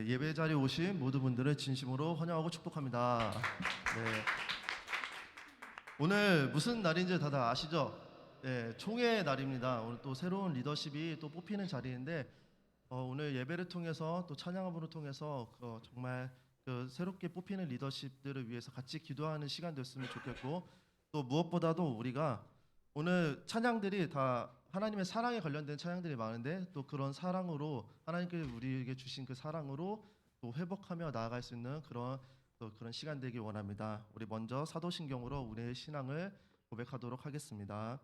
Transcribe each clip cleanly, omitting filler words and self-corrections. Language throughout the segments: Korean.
예배 자리에 오신 모든 분들을 진심으로 환영하고 축복합니다. 네. 오늘 무슨 날인지 다들 아시죠? 네, 총회 날입니다. 오늘 또 새로운 리더십이 또 뽑히는 자리인데 오늘 예배를 통해서 또 찬양함으로 통해서 정말 새롭게 뽑히는 리더십들을 위해서 같이 기도하는 시간 됐으면 좋겠고, 또 무엇보다도 우리가 오늘 찬양들이 다 하나님의 사랑에 관련된 찬양들이 많은데, 또 그런 사랑으로 하나님께 우리에게 주신 그 사랑으로 또 회복하며 나아갈 수 있는 그런 시간 되길 원합니다. 우리 먼저 사도신경으로 우리의 신앙을 고백하도록 하겠습니다.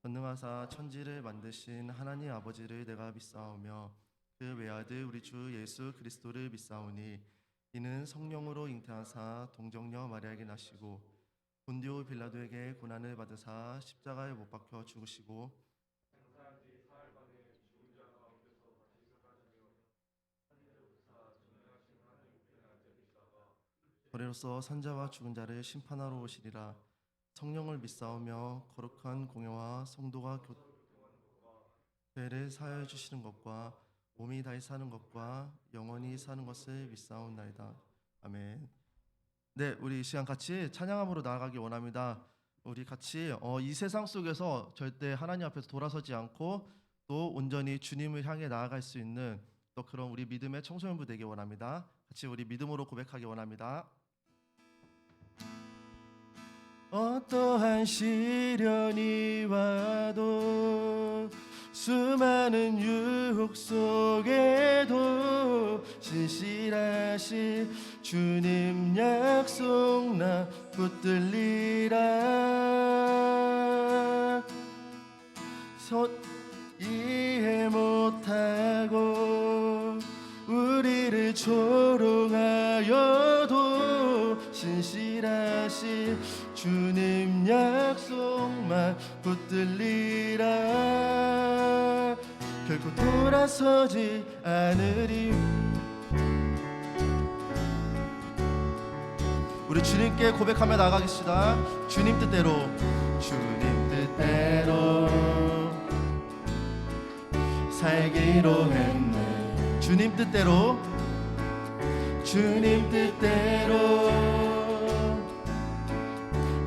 전능하사 천지를 만드신 하나님 아버지를 내가 믿사오며 그 외아들 우리 주 예수 그리스도를 믿사오니 이는 성령으로 잉태하사 동정녀 마리아에게 나시고 본디오 빌라도에게 고난을 받으사 십자가에 못 박혀 죽으시고 거래로서 산자와 죽은 자를 심판하러 오시리라. 성령을 믿사오며 거룩한 공예와 성도가 죄를 사하여 주시는 것과 몸이 다시 사는 것과 영원히 사는 것을 믿사옵나이다. 아멘. 네, 우리 이 시간 같이 찬양함으로 나아가기 원합니다. 우리 같이 이 세상 속에서 절대 하나님 앞에서 돌아서지 않고 또 온전히 주님을 향해 나아갈 수 있는 또 그런 우리 믿음의 청소년부 되기 원합니다. 같이 우리 믿음으로 고백하기 원합니다. 어떠한 시련이 와도 수많은 유혹 속에도 신실하신 주님 약속 나 붙들리라. 이해 못하고 우리를 조롱하여도 신실하신 주님 약속만 붙들리라. 결코 돌아서지 않으리. 우리 주님께 고백하며 나가겠습니다. 주님 뜻대로, 주님 뜻대로 살기로 했네. 주님 뜻대로, 주님 뜻대로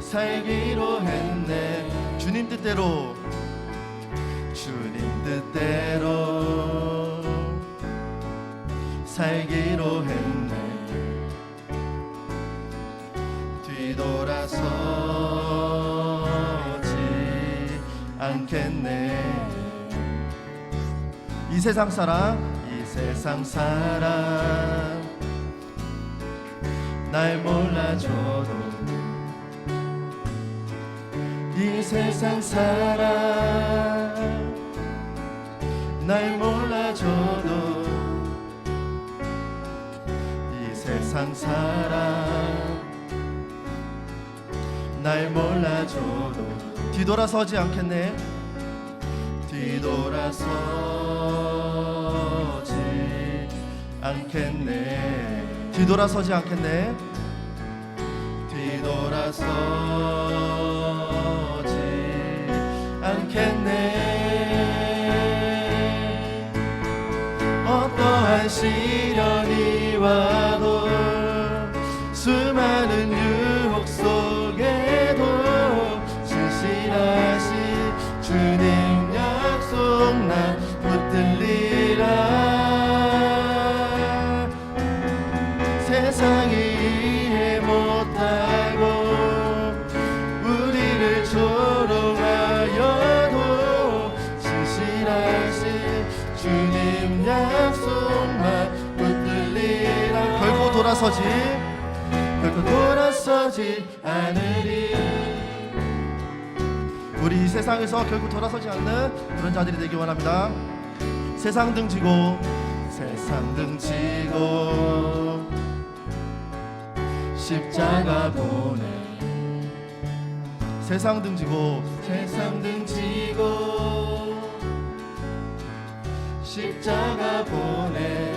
살기로 했네. 주님 뜻대로, 주님 뜻대로 살기로 했네. 뒤돌아서지 않겠네. 이 세상 사람 날 몰라줘도, 이 세상 사람 날 몰라줘도, 이 세상 사람 날 몰라줘도 뒤돌아서지 않겠네. 뒤돌아서지 않겠네. 뒤돌아서지 않겠네. 뒤돌아서지 않겠네. 어떠한 시련이 와도 수많은 유혹 속에도 신실하신 주님 약속 나 붙들리라. 세상이 이해 못하고 우리를 조롱하여도 신실하신 주님 약속만 붙들리라. 결코 돌아서지 않으리. 우리 이 세상에서 결국 돌아서지 않는 그런 자들이 되기 원합니다. 세상 등지고 십자가 보내. 세상 등지고 십자가 보내.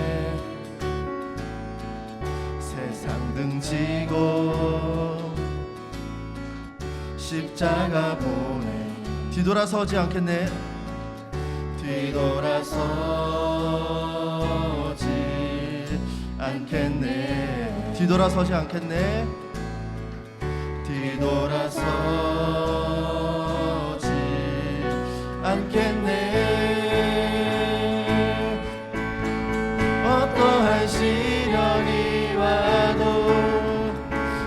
세상 등지고 십자가 보내. 뒤돌아서지 않겠네. 뒤돌아서지 않겠네. 뒤돌아서지 않겠네. 뒤돌아서지 않겠네. 어떠한 시련이 와도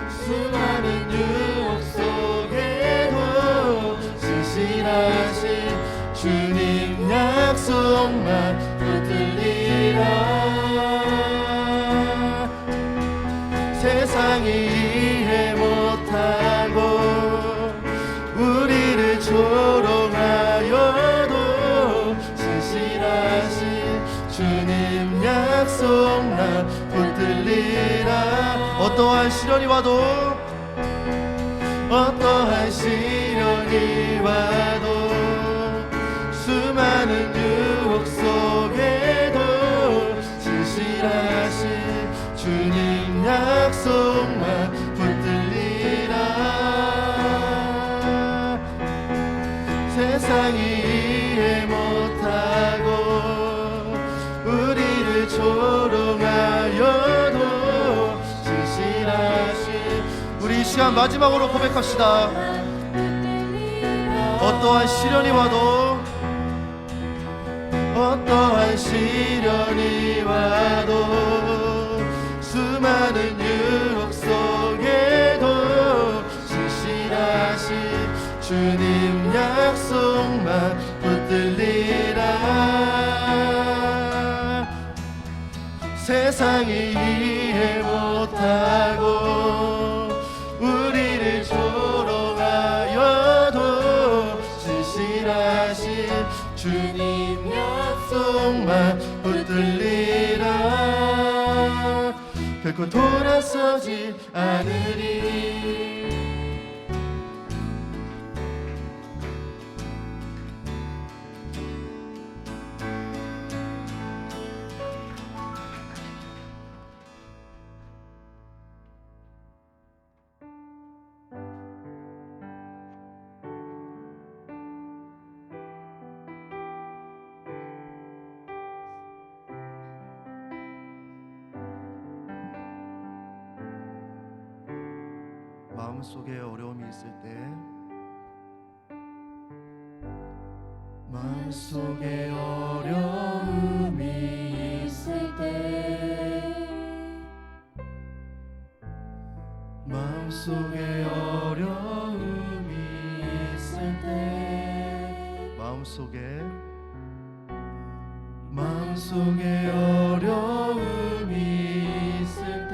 수많은 유혹 속에도 신실하신 주님 약속만 붙들리라. 세상이 이해 못하고 우리를 조롱하여도 신실하신 주님 약속만 붙들리라. 어떠한 시련이 와도 어떠한 시련이 와도 수많은 유혹 속에도 신실하신 주님 약속만 붙들리라. 세상이 이해 못하고 우리를 조롱하여도 신실하신. 우리 이 시간 마지막으로 고백합시다. 어떠한 시련이 와도 어떠한 시련이 와도 수많은 유혹 속에도 신실하신 주님 약속만 붙들리라. 세상이 이해 못하고 우리를 조롱하여도 신실하신 주님 약속만 붙들리라. 결코 돌아서지 않으리. 마음속에 어려움이 있을 때, 마음속에 어려움이 있을 때, 마음속에 어려움이 있을 때, 마음속에 어려움이 있을 때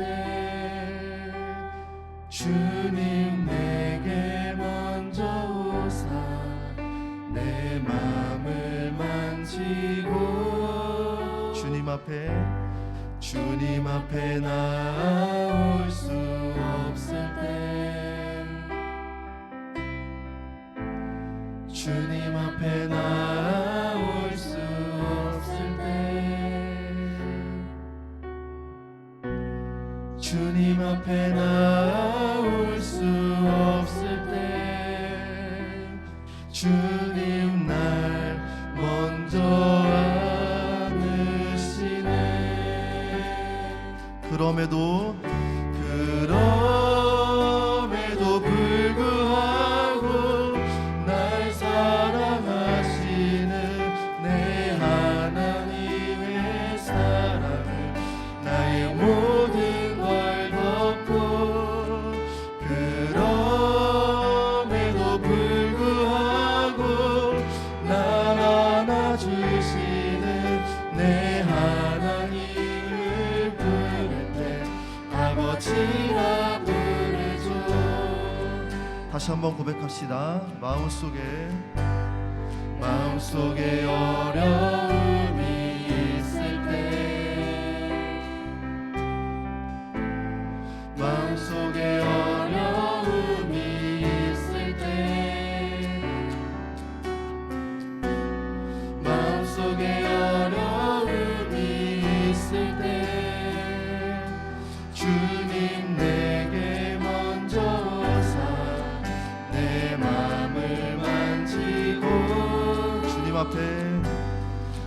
주님 내게 먼저 오사 내 마음을 만지고 주님 앞에 나올 수 없을 때, 주님 앞에 나올 수 없을 때, 주님 앞에 나올 수 없을 때 주님 날 먼저 안으시네. 그럼에도 불구하고 날 사랑하시는 내 하나님의 사랑을 나의 모든 걸 덮고, 그럼에도 불구하고 날 안아주시는 내 하나님을 부를 때 아버지라 부르죠. 다시 한번 고백합시다. 마음속에 어려움이 있을 때, 마음속에 어려움이 있을 때, 마음속에 어려움이 있을 때 주님 내게 먼저 오사 내 마음을 만지고,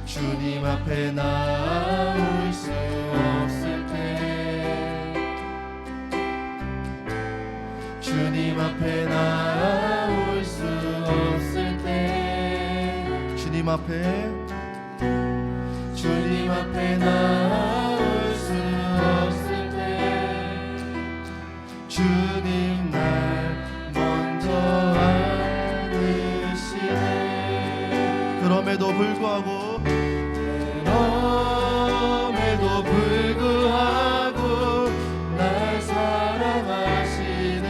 주님 앞에 나올 수 없을 때, 앞에 나올 수 없을 때 주님 앞에 나올 수 없을 때 주님 날 먼저 안으시네. 그럼에도 불구하고 날 사랑하시는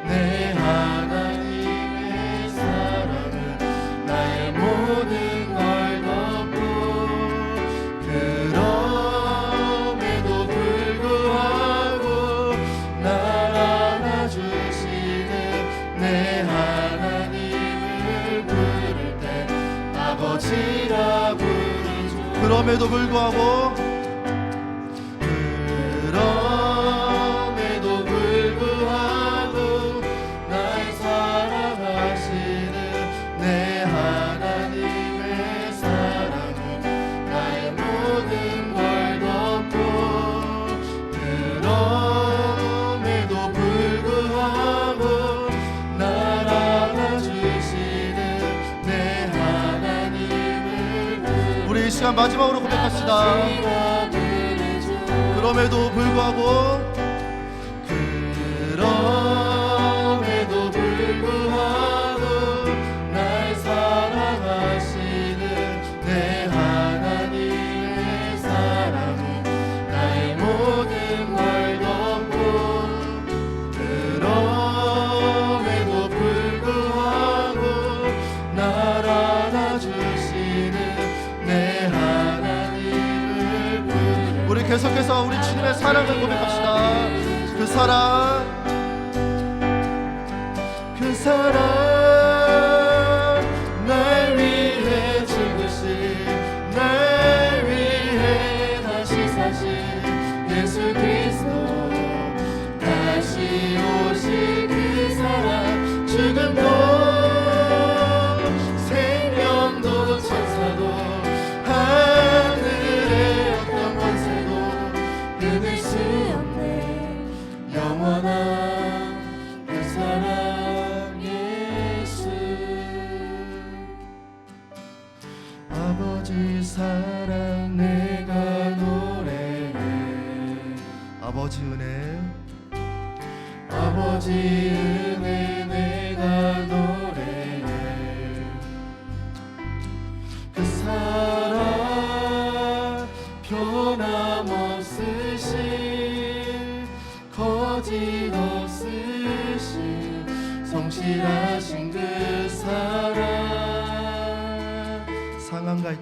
내 하나님의 사랑은 나의 모든 걸 덮고, 그럼에도 불구하고 날 안아주시는 내 하나님을 부를 때 아버지라 부르죠. 그럼에도 불구하고 날 사랑하시는 내 하나님의 사랑은 나의 모든 걸 덮고, 그럼에도 불구하고 날 안아주시는 내 하나님을 우리 이 시간 마지막으로 고백합시다. 그럼에도 불구하고 날 사랑하시는 내 하나님의 사랑은 나의 모든 걸 덮고, 그럼에도 불구하고 날 안아주시는 내 하나님을 부르. 우리 계속해서 우리 주님의 사랑을 고백합시다. 그 사랑 날 위해 죽으신, 날 위해 다시 사신 예수 그리스도, 다시 오실 그 사랑, 죽음도 생명도 천사도 하늘의 어떤 권세도 끊을 수 없네 영원한 그 사랑. 아버지 사랑 내가 노래해, 아버지 은혜, 아버지 은혜 내가 노래해. 그 사랑 변함없으신, 거짓 없으신, 성실하신 그 사랑. 상한 갈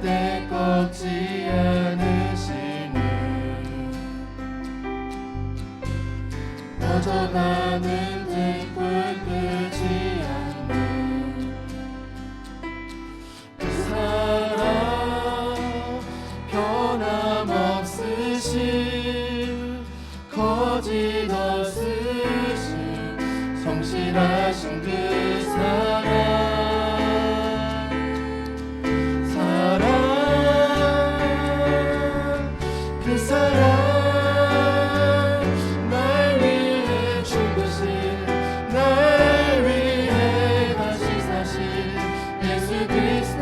때 꺾지 않으시는, 꺼져가는 등불 끄지 않는 그 사랑, 변함없으신, 거짓 없으신, 성실하신 그 사랑. 날 위해 죽으신, 날 위해 다시 사신 예수 그리스도,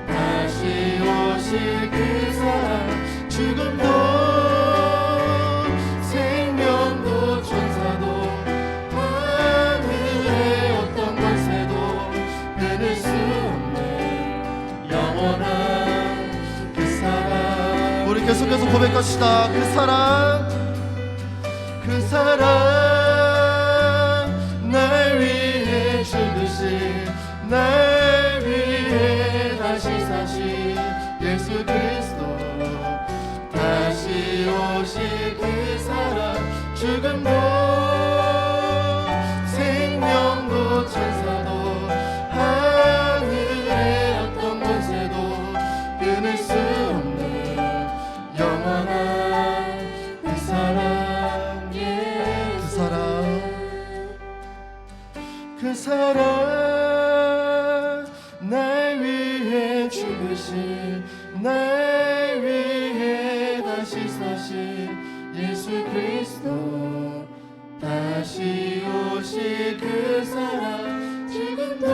다시 오실 그 사랑, 죽음도 생명도 천사도 하늘의 어떤 권세도 끊을 수 없네 영원한 그 사랑. 우리 계속해서 고백합시다. 그 사랑 날 위해 죽으신, 날 위해 다시 사신 예수 그리스도, 다시 오실 그 사랑, 죽음도 생명도 천사도 하늘의 어떤 권세도 끊을 수 없는 영원한 그 사랑. 그 사랑 날 위해 죽으신, 날 위해 다시 사신 예수 그리스도, 그 사랑 지금도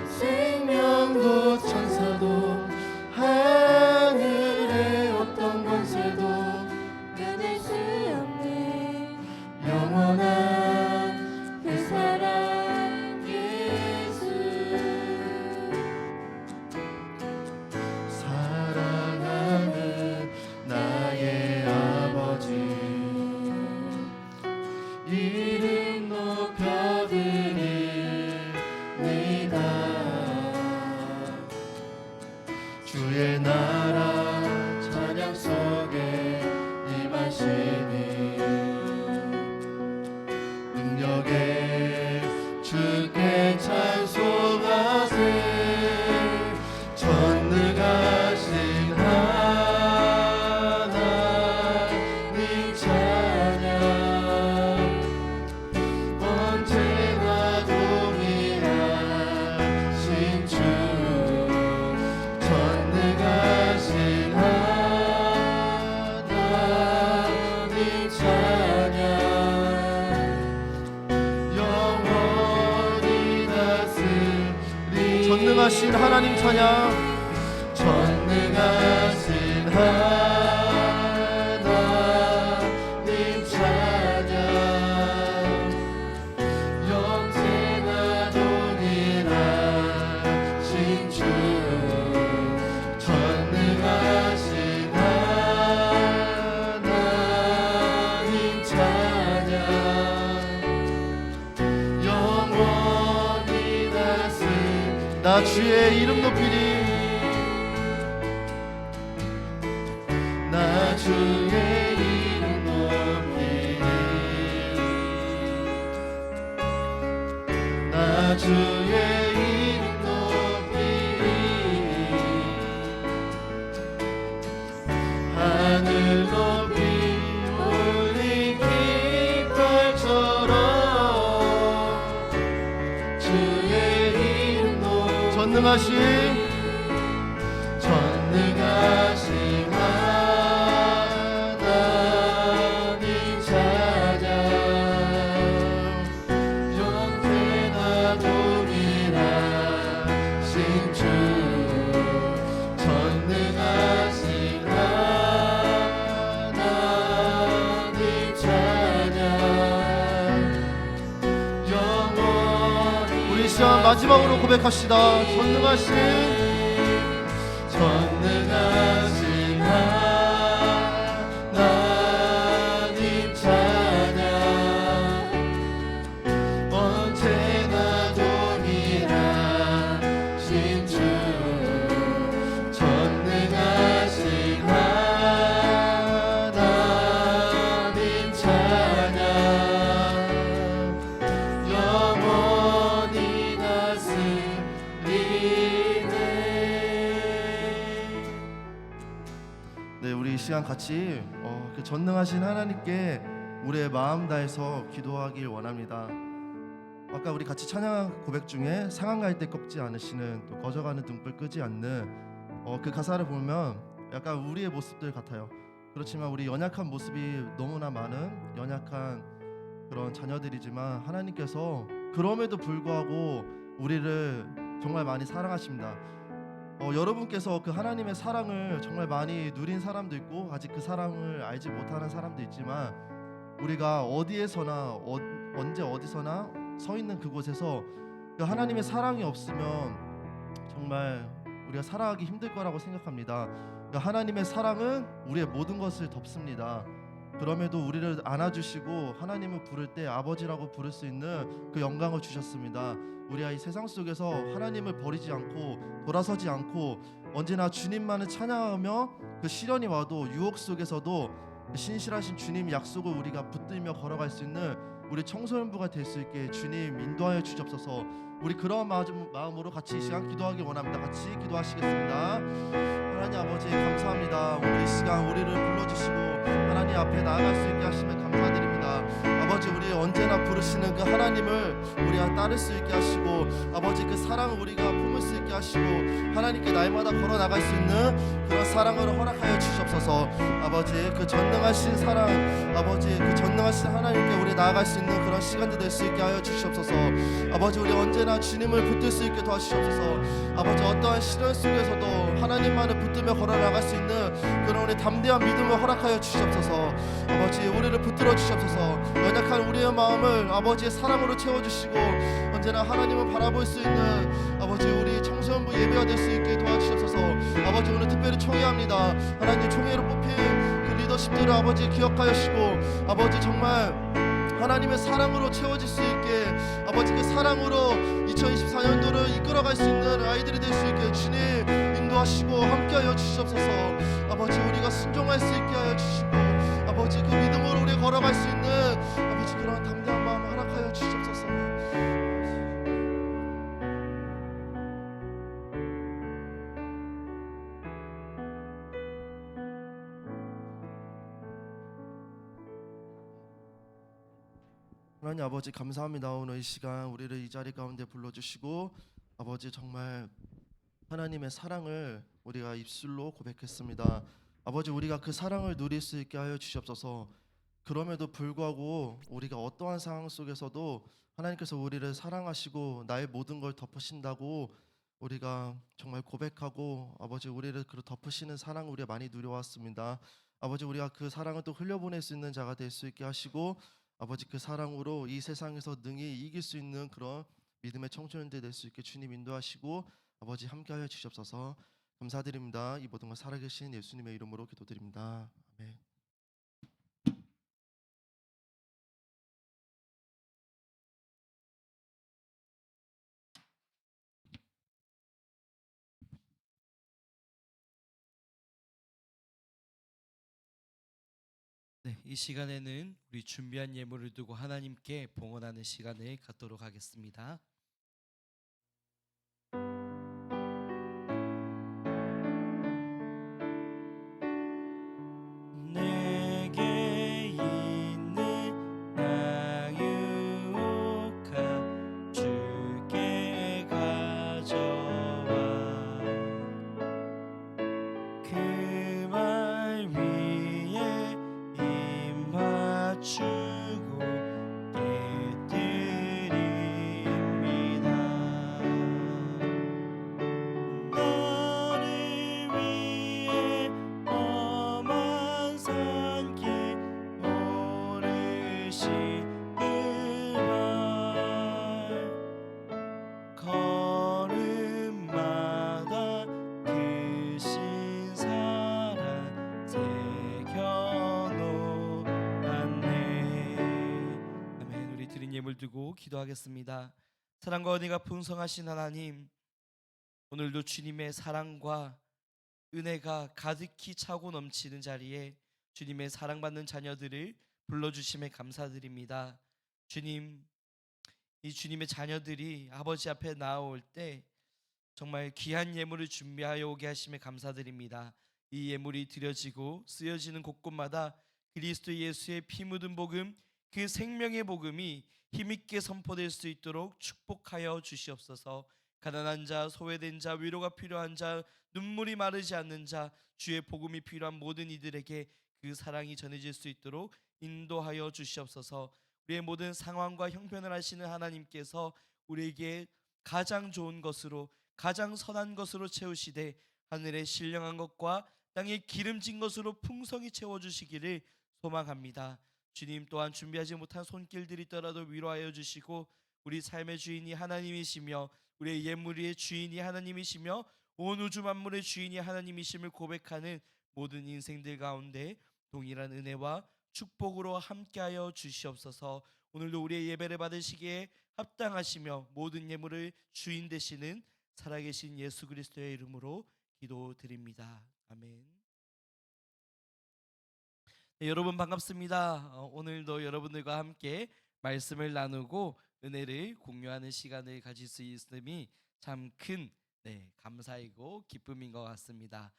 생명도 천사도 하늘의 어떤 권세도 끊을 수 없는 영원한 그 사랑 예수. 사랑하는 나의 아버지 이름 높여드립니다. 주의 나라 찬양 속에 임하시니 능력에 주께 찬송하세. 전능하신 하나님 찬양 언제나 동일하신 주. 전능하신 하나님 찬양 영원히 다스리. 전능하신 하나님 찬양, 전능하신 하나님 찬양 영생아 동일하신 주. 전능하신 하나님 찬양 영원히 다스리. 나 주의 이름 높이리. 나 주의 이름 높이리. 나 주의 이름 높이리. 하늘 높이 올린 깃발처럼 주의 이름 높이. 전능하신 전능하신 하나님 찬양 영원나 동일하신 주. 전능하신 하나님 찬양 영원히. 우리 시간 마지막으로 고백합시다. 전능하신 전능하신 하나님 찬양 언제나 동일하신 주. 전능하신 하나님 찬양 영원히 다스리네. 네, 우리 이 시간 같이 그 전능하신 하나님께 우리의 마음 다해서 기도하길 원합니다. 아까 우리 같이 찬양 고백 중에 상한 갈 때 꺾지 않으시는, 또 거저가는 등불 끄지 않는 그 가사를 보면 약간 우리의 모습들 같아요. 그렇지만 우리 연약한 모습이 너무나 많은 연약한 그런 자녀들이지만 하나님께서 그럼에도 불구하고 우리를 정말 많이 사랑하십니다. 여러분께서 그 하나님의 사랑을 정말 많이 누린 사람도 있고 아직 그 사랑을 알지 못하는 사람도 있지만 우리가 어디에서나 언제 어디서나 서 있는 그곳에서 그 하나님의 사랑이 없으면 정말 우리가 살아가기 힘들 거라고 생각합니다. 그 하나님의 사랑은 우리의 모든 것을 덮습니다. 그럼에도 우리를 안아주시고 하나님을 부를 때 아버지라고 부를 수 있는 그 영광을 주셨습니다. 우리가 이 세상 속에서 하나님을 버리지 않고 돌아서지 않고 언제나 주님만을 찬양하며 그 시련이 와도 유혹 속에서도 그 신실하신 주님 약속을 우리가 붙들며 걸어갈 수 있는 우리 청소년부가 될 수 있게 주님 인도하여 주옵소서. 우리 그런 마음으로 같이 이 시간 기도하기 원합니다. 같이 기도하시겠습니다. 하나님 아버지 감사합니다. 오늘 이 시간 우리를 불러주시고 하나님 앞에 나아갈 수 있게 하시면 감사드립니다. 아버지 우리 언제나 부르시는 그 하나님을 우리가 따를 수 있게 하시고 아버지 그 사랑을 우리가 품을 수 있게 있게 하시고 하나님께 날마다 걸어 나갈 수 있는 그런 사랑으로 허락하여 주시옵소서. 아버지 그 전능하신 사랑, 아버지 그 전능하신 하나님께 우리 나아갈 수 있는 그런 시간도 될 수 있게 하여 주시옵소서. 아버지 우리 언제나 주님을 붙들 수 있게 도와주시옵소서. 아버지 어떠한 시련 속에서도 하나님만을 붙들며 걸어 나갈 수 있는 그런 우리 담대한 믿음을 허락하여 주시옵소서. 아버지 우리를 붙들어 주시옵소서. 연약한 우리의 마음을 아버지의 사랑으로 채워주시고 언제나 하나님을 바라볼 수 있는 아버지 우리 청소년부 예배가 될 수 있게 도와주시옵소서. 아버지 오늘 특별히 총회합니다. 하나님 총회로 뽑힌 그 리더십들을 아버지 기억하시고 아버지 정말 하나님의 사랑으로 채워질 수 있게 아버지 그 사랑으로 2024년도를 이끌어갈 수 있는 아이들이 될 수 있게 주님 인도하시고 함께하여 주시옵소서. 아버지 우리가 순종할 수 있게 하여 주시고 아버지 그 믿음으로 우리 걸어갈 수 있는 아버지 그런 담대한 마음 허락하여 주시옵소서. 하나님 아버지 감사합니다. 오늘 이 시간 우리를 이 자리 가운데 불러주시고 아버지 정말 하나님의 사랑을 우리가 입술로 고백했습니다. 아버지 우리가 그 사랑을 누릴 수 있게 하여 주시옵소서. 그럼에도 불구하고 우리가 어떠한 상황 속에서도 하나님께서 우리를 사랑하시고 나의 모든 걸 덮으신다고 우리가 정말 고백하고 아버지 우리를 그 덮으시는 사랑을 우리가 많이 누려왔습니다. 아버지 우리가 그 사랑을 또 흘려보낼 수 있는 자가 될 수 있게 하시고 아버지 그 사랑으로 이 세상에서 능히 이길 수 있는 그런 믿음의 청소년들 될 수 있게 주님 인도하시고 아버지 함께하여 주시옵소서. 감사드립니다. 이 모든 걸 살아계신 예수님의 이름으로 기도드립니다. 아멘. 네, 이 시간에는 우리 준비한 예물을 두고 하나님께 봉헌하는 시간을 갖도록 하겠습니다. 내게 있는 나 유혹한 주께 가져와 그 말 위에 입 맞추고 깨뜨립니다. 나를 위해 험한 산길 오르시는 발 걸음마다 크신 사랑 새겨놓았네. 아멘. 우리 드린 예물 두고 기도하겠습니다. 사랑과 은혜가 풍성하신 하나님, 오늘도 주님의 사랑과 은혜가 가득히 차고 넘치는 자리에 주님의 사랑받는 자녀들을 불러주심에 감사드립니다. 주님, 이 주님의 자녀들이 아버지 앞에 나올 때 정말 귀한 예물을 준비하여 오게 하심에 감사드립니다. 이 예물이 드려지고 쓰여지는 곳곳마다 그리스도 예수의 피 묻은 복음, 그 생명의 복음이 힘있게 선포될 수 있도록 축복하여 주시옵소서. 가난한 자, 소외된 자, 위로가 필요한 자, 눈물이 마르지 않는 자, 주의 복음이 필요한 모든 이들에게 그 사랑이 전해질 수 있도록 인도하여 주시옵소서. 우리의 모든 상황과 형편을 하시는 하나님께서 우리에게 가장 좋은 것으로, 가장 선한 것으로 채우시되 하늘의 신령한 것과 땅의 기름진 것으로 풍성히 채워주시기를 소망합니다. 주님, 또한 준비하지 못한 손길들이 있더라도 위로하여 주시고 우리 삶의 주인이 하나님이시며 우리의 예물의 주인이 하나님이시며 온 우주 만물의 주인이 하나님이심을 고백하는 모든 인생들 가운데 동일한 은혜와 축복으로 함께하여 주시옵소서. 오늘도 우리의 예배를 받으시기에 합당하시며 모든 예물의 주인 되시는 살아계신 예수 그리스도의 이름으로 기도드립니다. 아멘. 네, 여러분 반갑습니다. 오늘도 여러분들과 함께 말씀을 나누고 은혜를 공유하는 시간을 가질 수 있음이 참 큰 감사이고 기쁨인 것 같습니다.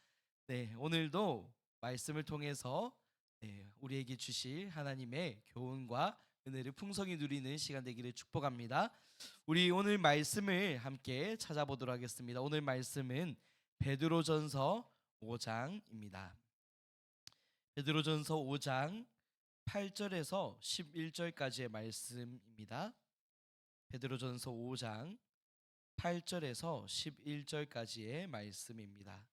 네, 오늘도 말씀을 통해서 우리에게 주실 하나님의 교훈과 은혜를 풍성히 누리는 시간 되기를 축복합니다. 우리 오늘 말씀을 함께 찾아보도록 하겠습니다. 오늘 말씀은 베드로전서 5장입니다. 베드로전서 5장 8절에서 11절까지의 말씀입니다. 베드로전서 5장 8절에서 11절까지의 말씀입니다.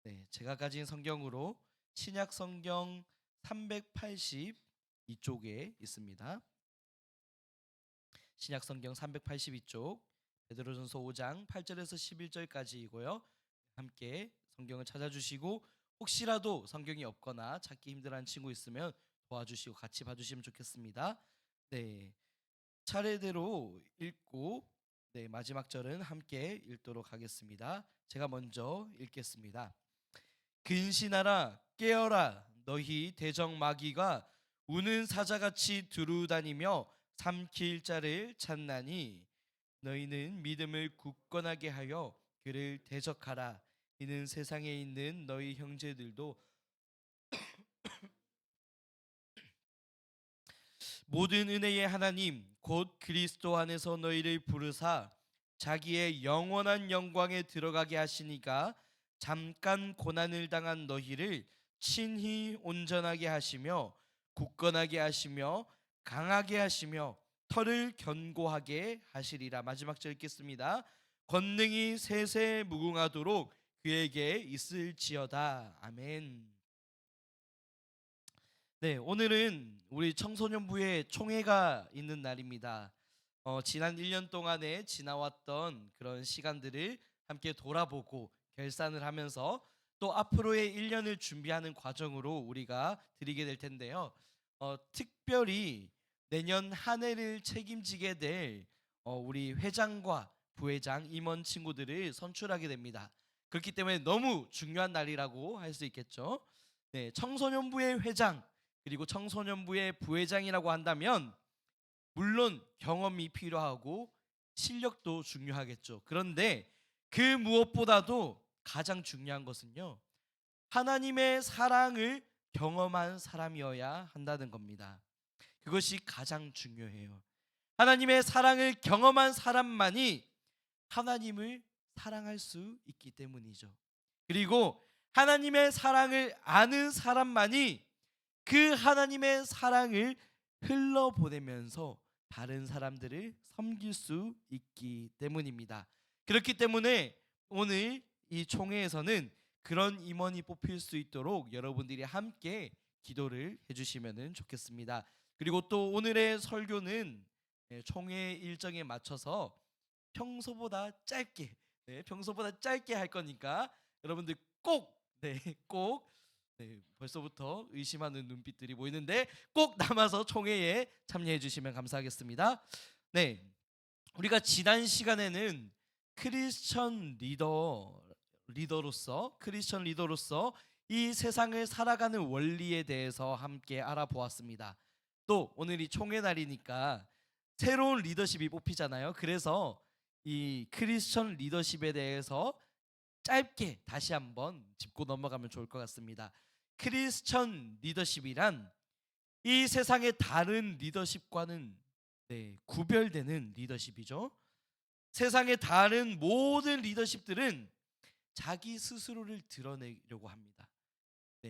네, 제가 가진 성경으로 신약 성경 382쪽에 있습니다. 신약 성경 382쪽 베드로전서 5장 8절에서 11절까지이고요. 함께 성경을 찾아주시고 혹시라도 성경이 없거나 찾기 힘들어하는 친구 있으면 도와주시고 같이 봐주시면 좋겠습니다. 네, 차례대로 읽고 마지막 절은 함께 읽도록 하겠습니다. 제가 먼저 읽겠습니다. 근신하라 깨어라 너희 대적 마귀가 우는 사자같이 두루다니며 삼킬 자를 찾나니 너희는 믿음을 굳건하게 하여 그를 대적하라. 이는 세상에 있는 너희 형제들도 모든 은혜의 하나님 곧 그리스도 안에서 너희를 부르사 자기의 영원한 영광에 들어가게 하시니까 잠깐 고난을 당한 너희를 친히 온전하게 하시며 굳건하게 하시며 강하게 하시며 털을 견고하게 하시리라. 마지막 절 읽겠습니다. 권능이 세세 무궁하도록 그에게 있을지어다. 아멘. 네, 오늘은 우리 청소년부의 총회가 있는 날입니다. 지난 1년 동안에 지나왔던 그런 시간들을 함께 돌아보고 결산을 하면서 또 앞으로의 1년을 준비하는 과정으로 우리가 드리게 될 텐데요. 특별히 내년 한 해를 책임지게 될 우리 회장과 부회장, 임원 친구들을 선출하게 됩니다. 그렇기 때문에 너무 중요한 날이라고 할 수 있겠죠. 네, 청소년부의 회장 그리고 청소년부의 부회장이라고 한다면 물론 경험이 필요하고 실력도 중요하겠죠. 그런데 그 무엇보다도 가장 중요한 것은요, 하나님의 사랑을 경험한 사람이어야 한다는 겁니다. 그것이 가장 중요해요. 하나님의 사랑을 경험한 사람만이 하나님을 사랑할 수 있기 때문이죠. 그리고 하나님의 사랑을 아는 사람만이 그 하나님의 사랑을 흘러보내면서 다른 사람들을 섬길 수 있기 때문입니다. 그렇기 때문에 오늘 이 총회에서는 그런 임원이 뽑힐 수 있도록 여러분들이 함께 기도를 해주시면 좋겠습니다. 그리고 또 오늘의 설교는 총회 일정에 맞춰서 평소보다 짧게 할 거니까 여러분들 꼭 벌써부터 의심하는 눈빛들이 보이는데 꼭 남아서 총회에 참여해 주시면 감사하겠습니다. 네, 우리가 지난 시간에는 크리스천 리더로서 이 세상을 살아가는 원리에 대해서 함께 알아보았습니다. 또 오늘이 총회 날이니까 새로운 리더십이 뽑히잖아요. 그래서 이 크리스천 리더십에 대해서 짧게 다시 한번 짚고 넘어가면 좋을 것 같습니다. 크리스천 리더십이란 이 세상의 다른 리더십과는 구별되는 리더십이죠. 세상의 다른 모든 리더십들은 자기 스스로를 드러내려고 합니다.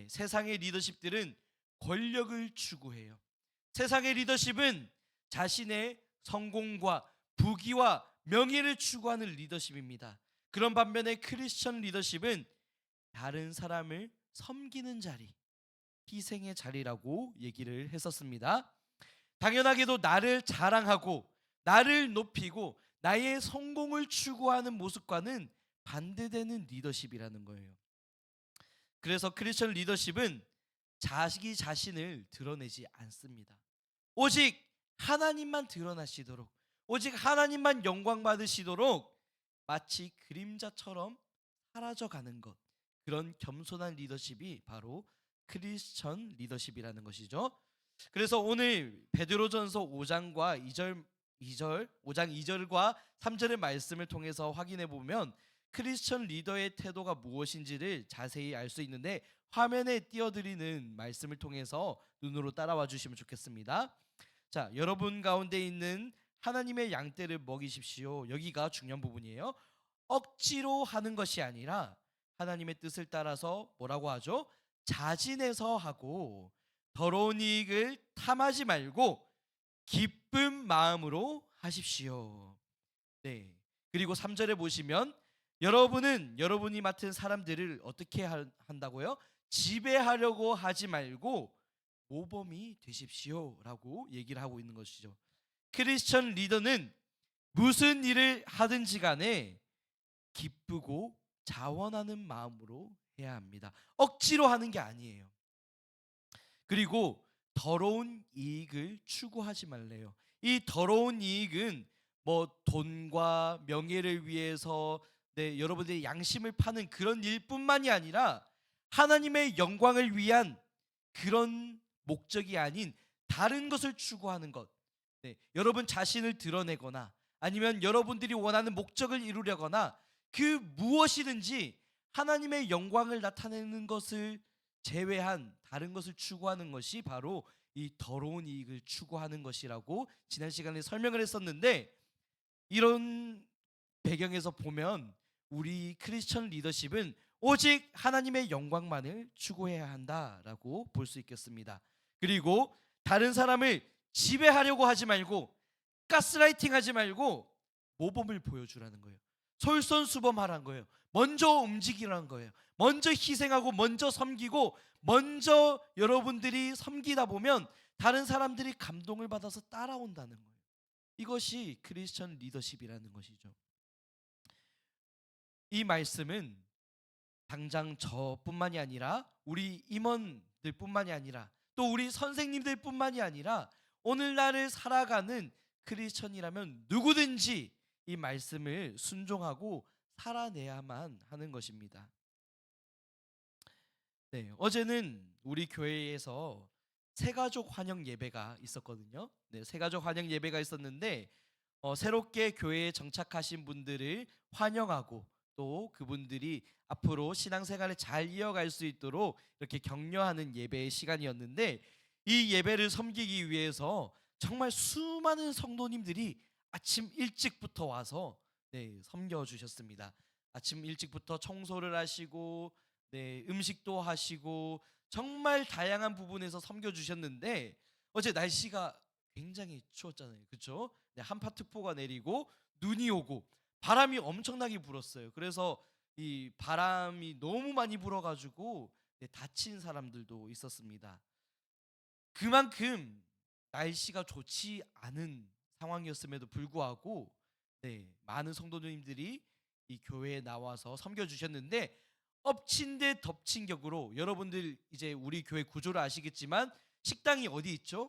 세상의 리더십들은 권력을 추구해요. 세상의 리더십은 자신의 성공과 부귀와 명예를 추구하는 리더십입니다. 그런 반면에 크리스천 리더십은 다른 사람을 섬기는 자리, 희생의 자리라고 얘기를 했었습니다. 당연하게도 나를 자랑하고 나를 높이고 나의 성공을 추구하는 모습과는 반대되는 리더십이라는 거예요. 그래서 크리스천 리더십은 자기 자신을 드러내지 않습니다. 오직 하나님만 드러나시도록, 오직 하나님만 영광 받으시도록 마치 그림자처럼 사라져가는 것, 그런 겸손한 리더십이 바로 크리스천 리더십이라는 것이죠. 그래서 오늘 베드로전서 5장과 5장 2절과 3절의 말씀을 통해서 확인해 보면 크리스천 리더의 태도가 무엇인지를 자세히 알 수 있는데 화면에 띄워드리는 말씀을 통해서 눈으로 따라와 주시면 좋겠습니다. 자, 여러분 가운데 있는 하나님의 양떼를 먹이십시오. 여기가 중요한 부분이에요. 억지로 하는 것이 아니라 하나님의 뜻을 따라서 뭐라고 하죠? 자진해서 하고 더러운 이익을 탐하지 말고 기쁜 마음으로 하십시오. 네. 그리고 3절에 보시면 여러분은 여러분이 맡은 사람들을 어떻게 한다고요? 지배하려고 하지 말고 모범이 되십시오라고 얘기를 하고 있는 것이죠. 크리스천 리더는 무슨 일을 하든지 간에 기쁘고 자원하는 마음으로 해야 합니다. 억지로 하는 게 아니에요. 그리고 더러운 이익을 추구하지 말래요. 이 더러운 이익은 뭐 돈과 명예를 위해서 여러분들의 양심을 파는 그런 일뿐만이 아니라 하나님의 영광을 위한 그런 목적이 아닌 다른 것을 추구하는 것. 여러분 자신을 드러내거나 아니면 여러분들이 원하는 목적을 이루려거나 그 무엇이든지 하나님의 영광을 나타내는 것을 제외한 다른 것을 추구하는 것이 바로 이 더러운 이익을 추구하는 것이라고 지난 시간에 설명을 했었는데, 이런 배경에서 보면 우리 크리스천 리더십은 오직 하나님의 영광만을 추구해야 한다라고 볼 수 있겠습니다. 그리고 다른 사람을 지배하려고 하지 말고 가스라이팅 하지 말고 모범을 보여주라는 거예요. 솔선수범하라는 거예요. 먼저 움직이라는 거예요. 먼저 희생하고 먼저 섬기고 먼저 여러분들이 섬기다 보면 다른 사람들이 감동을 받아서 따라온다는 거예요. 이것이 크리스천 리더십이라는 것이죠. 이 말씀은 당장 저뿐만이 아니라 우리 임원들뿐만이 아니라 또 우리 선생님들뿐만이 아니라 오늘날을 살아가는 크리스천이라면 누구든지 이 말씀을 순종하고 살아내야만 하는 것입니다. 어제는 우리 교회에서 새가족 환영 예배가 있었거든요. 새가족 환영 예배가 있었는데 새롭게 교회에 정착하신 분들을 환영하고 또 그분들이 앞으로 신앙생활을 잘 이어갈 수 있도록 이렇게 격려하는 예배의 시간이었는데, 이 예배를 섬기기 위해서 정말 수많은 성도님들이 아침 일찍부터 와서 섬겨주셨습니다. 아침 일찍부터 청소를 하시고 음식도 하시고 정말 다양한 부분에서 섬겨주셨는데, 어제 날씨가 굉장히 추웠잖아요. 그렇죠? 한파특보가 내리고 눈이 오고 바람이 엄청나게 불었어요. 그래서 이 바람이 너무 많이 불어가지고 다친 사람들도 있었습니다. 그만큼 날씨가 좋지 않은 상황이었음에도 불구하고 많은 성도님들이 이 교회에 나와서 섬겨주셨는데, 엎친 데 덮친 격으로 여러분들 이제 우리 교회 구조를 아시겠지만 식당이 어디 있죠?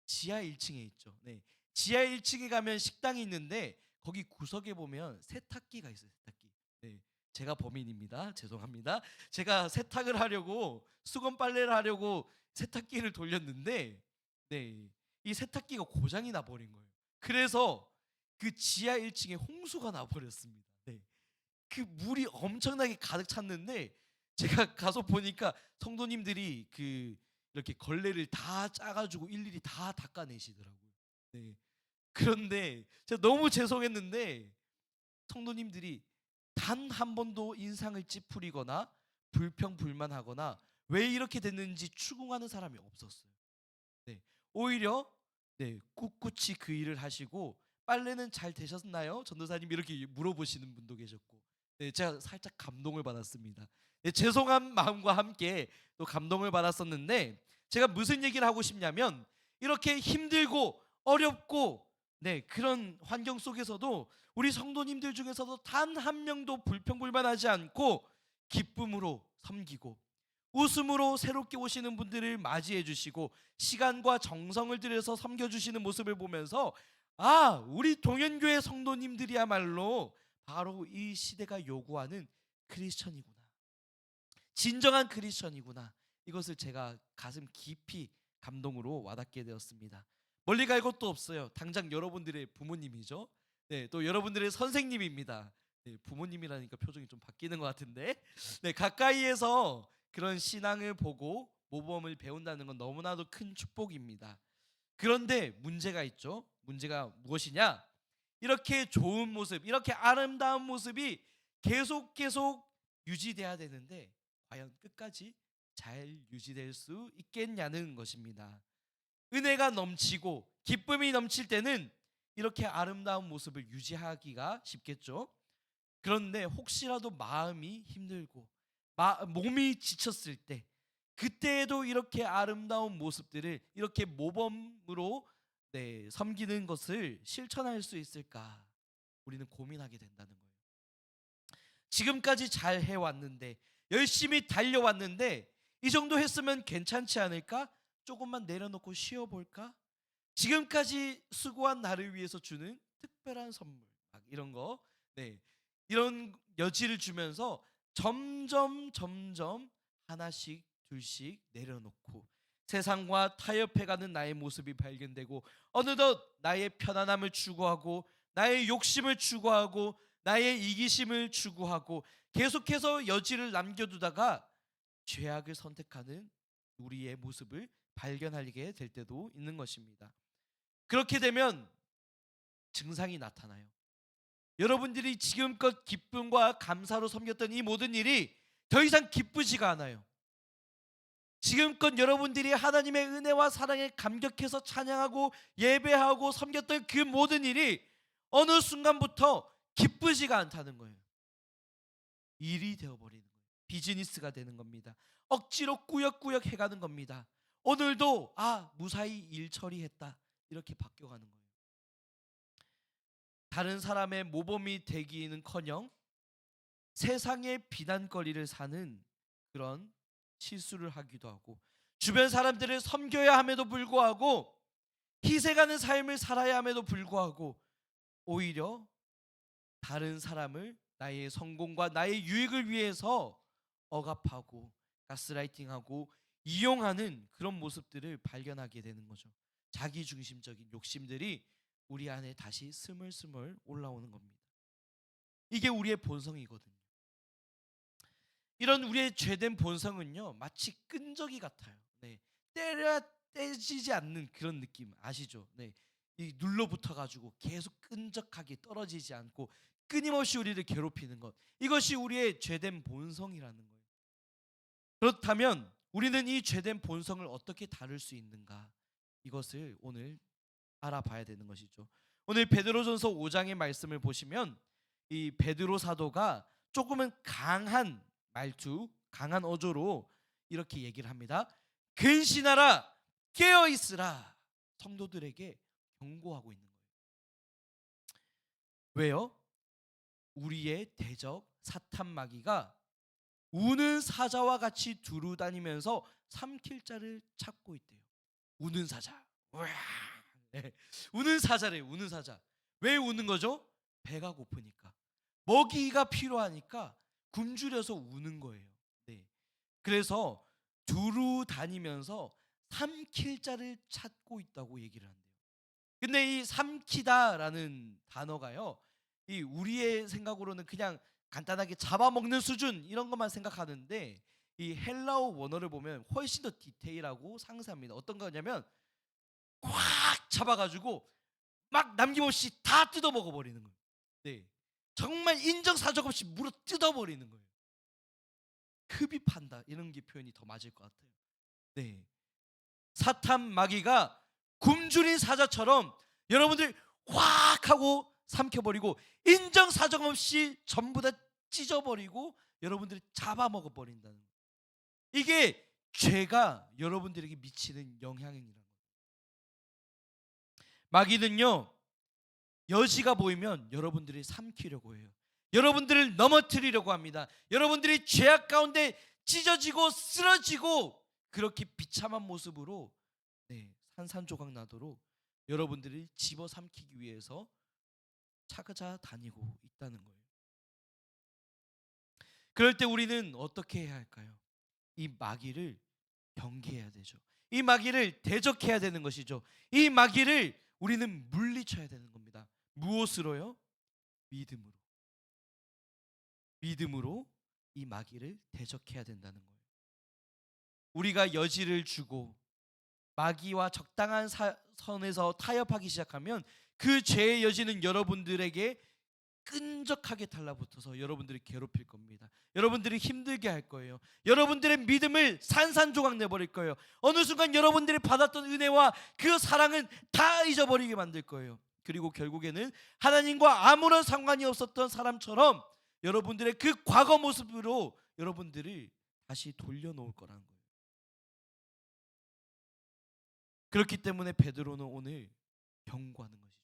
지하 1층에 있죠. 지하 1층에 가면 식당이 있는데 거기 구석에 보면 세탁기가 있어요. 세탁기. 제가 범인입니다. 죄송합니다. 제가 세탁을 하려고 수건 빨래를 하려고 세탁기를 돌렸는데 이 세탁기가 고장이 나버린 거예요. 그래서 그 지하 1층에 홍수가 나버렸습니다. 그 물이 엄청나게 가득 찼는데 제가 가서 보니까 성도님들이 이렇게 걸레를 다 짜가지고 일일이 다 닦아내시더라고요. 그런데 제가 너무 죄송했는데 성도님들이 단 한 번도 인상을 찌푸리거나 불평불만하거나 왜 이렇게 됐는지 추궁하는 사람이 없었어요. 오히려 꿋꿋이 그 일을 하시고 빨래는 잘 되셨나요? 전도사님 이렇게 물어보시는 분도 계셨고 제가 살짝 감동을 받았습니다. 죄송한 마음과 함께 또 감동을 받았었는데, 제가 무슨 얘기를 하고 싶냐면 이렇게 힘들고 어렵고 그런 환경 속에서도 우리 성도님들 중에서도 단 한 명도 불평불만하지 않고 기쁨으로 섬기고 웃음으로 새롭게 오시는 분들을 맞이해 주시고 시간과 정성을 들여서 섬겨주시는 모습을 보면서 우리 동현교회 성도님들이야말로 바로 이 시대가 요구하는 크리스천이구나, 진정한 크리스천이구나, 이것을 제가 가슴 깊이 감동으로 와닿게 되었습니다. 멀리 갈 것도 없어요. 당장 여러분들의 부모님이죠. 또 여러분들의 선생님입니다. 부모님이라니까 표정이 좀 바뀌는 것 같은데 가까이에서 그런 신앙을 보고 모범을 배운다는 건 너무나도 큰 축복입니다. 그런데 문제가 있죠. 문제가 무엇이냐? 이렇게 좋은 모습, 이렇게 아름다운 모습이 계속 유지돼야 되는데 과연 끝까지 잘 유지될 수 있겠냐는 것입니다. 은혜가 넘치고 기쁨이 넘칠 때는 이렇게 아름다운 모습을 유지하기가 쉽겠죠. 그런데 혹시라도 마음이 힘들고 몸이 지쳤을 때, 그때에도 이렇게 아름다운 모습들을 이렇게 모범으로 섬기는 것을 실천할 수 있을까? 우리는 고민하게 된다는 거예요. 지금까지 잘 해왔는데, 열심히 달려왔는데 이 정도 했으면 괜찮지 않을까? 조금만 내려놓고 쉬어볼까? 지금까지 수고한 나를 위해서 주는 특별한 선물, 막 이런 거, 이런 여지를 주면서 점점 하나씩 둘씩 내려놓고 세상과 타협해가는 나의 모습이 발견되고, 어느덧 나의 편안함을 추구하고 나의 욕심을 추구하고 나의 이기심을 추구하고 계속해서 여지를 남겨두다가 죄악을 선택하는 우리의 모습을 발견하게 될 때도 있는 것입니다. 그렇게 되면 증상이 나타나요. 여러분들이 지금껏 기쁨과 감사로 섬겼던 이 모든 일이 더 이상 기쁘지가 않아요. 지금껏 여러분들이 하나님의 은혜와 사랑에 감격해서 찬양하고 예배하고 섬겼던 그 모든 일이 어느 순간부터 기쁘지가 않다는 거예요. 일이 되어버리는 거예요. 비즈니스가 되는 겁니다. 억지로 꾸역꾸역 해가는 겁니다. 오늘도 무사히 일 처리했다, 이렇게 바뀌어가는 거예요. 다른 사람의 모범이 되기는커녕 세상의 비난거리를 사는 그런 실수를 하기도 하고, 주변 사람들을 섬겨야 함에도 불구하고 희생하는 삶을 살아야 함에도 불구하고 오히려 다른 사람을 나의 성공과 나의 유익을 위해서 억압하고 가스라이팅하고 이용하는 그런 모습들을 발견하게 되는 거죠. 자기중심적인 욕심들이 우리 안에 다시 스물스물 올라오는 겁니다. 이게 우리의 본성이거든요. 이런 우리의 죄된 본성은요, 마치 끈적이 같아요. 때려야 떼지지 않는 그런 느낌 아시죠? 이 눌러붙어가지고 계속 끈적하게 떨어지지 않고 끊임없이 우리를 괴롭히는 것, 이것이 우리의 죄된 본성이라는 거예요. 그렇다면 우리는 이 죄된 본성을 어떻게 다룰 수 있는가? 이것을 오늘 알아봐야 되는 것이죠. 오늘 베드로전서 5장의 말씀을 보시면 이 베드로 사도가 조금은 강한 말투, 강한 어조로 이렇게 얘기를 합니다. 근신하라, 깨어 있으라. 성도들에게 경고하고 있는 거예요. 왜요? 우리의 대적 사탄 마귀가 우는 사자와 같이 두루 다니면서 삼킬 자를 찾고 있대요. 우는 사자. 우와. 우는 사자래요. 우는 사자. 왜 우는 거죠? 배가 고프니까, 먹이가 필요하니까 굶주려서 우는 거예요. 그래서 두루 다니면서 삼킬 자를 찾고 있다고 얘기를 한대요. 근데 이 삼키다라는 단어가요, 이 우리의 생각으로는 그냥 간단하게 잡아먹는 수준 이런 것만 생각하는데, 이 헬라어 원어를 보면 훨씬 더 디테일하고 상세합니다. 어떤 거냐면 꽉 잡아가지고 막 남김없이 다 뜯어먹어 버리는 거예요. 정말 인정사정 없이 물어 뜯어버리는 거예요. 흡입한다, 이런 게 표현이 더 맞을 것 같아요. 사탄 마귀가 굶주린 사자처럼 여러분들 확 하고 삼켜버리고 인정사정 없이 전부 다 찢어버리고 여러분들이 잡아먹어 버린다는 거예요. 이게 죄가 여러분들에게 미치는 영향이라는 거예요. 마귀는요, 여지가 보이면 여러분들을 삼키려고 해요. 여러분들을 넘어뜨리려고 합니다. 여러분들이 죄악 가운데 찢어지고 쓰러지고 그렇게 비참한 모습으로 산산조각 나도록 여러분들을 집어삼키기 위해서 찾아다니고 있다는 거예요. 그럴 때 우리는 어떻게 해야 할까요? 이 마귀를 경계해야 되죠. 이 마귀를 대적해야 되는 것이죠. 이 마귀를 우리는 물리쳐야 되는 겁니다. 무엇으로요? 믿음으로. 믿음으로 이 마귀를 대적해야 된다는 거예요. 우리가 여지를 주고 마귀와 적당한 선에서 타협하기 시작하면 그 죄의 여지는 여러분들에게 끈적하게 달라붙어서 여러분들을 괴롭힐 겁니다. 여러분들이 힘들게 할 거예요. 여러분들의 믿음을 산산조각 내버릴 거예요. 어느 순간 여러분들이 받았던 은혜와 그 사랑은 다 잊어버리게 만들 거예요. 그리고 결국에는 하나님과 아무런 상관이 없었던 사람처럼 여러분들의 그 과거 모습으로 여러분들을 다시 돌려놓을 거라는 거예요. 그렇기 때문에 베드로는 오늘 경고하는 것이죠.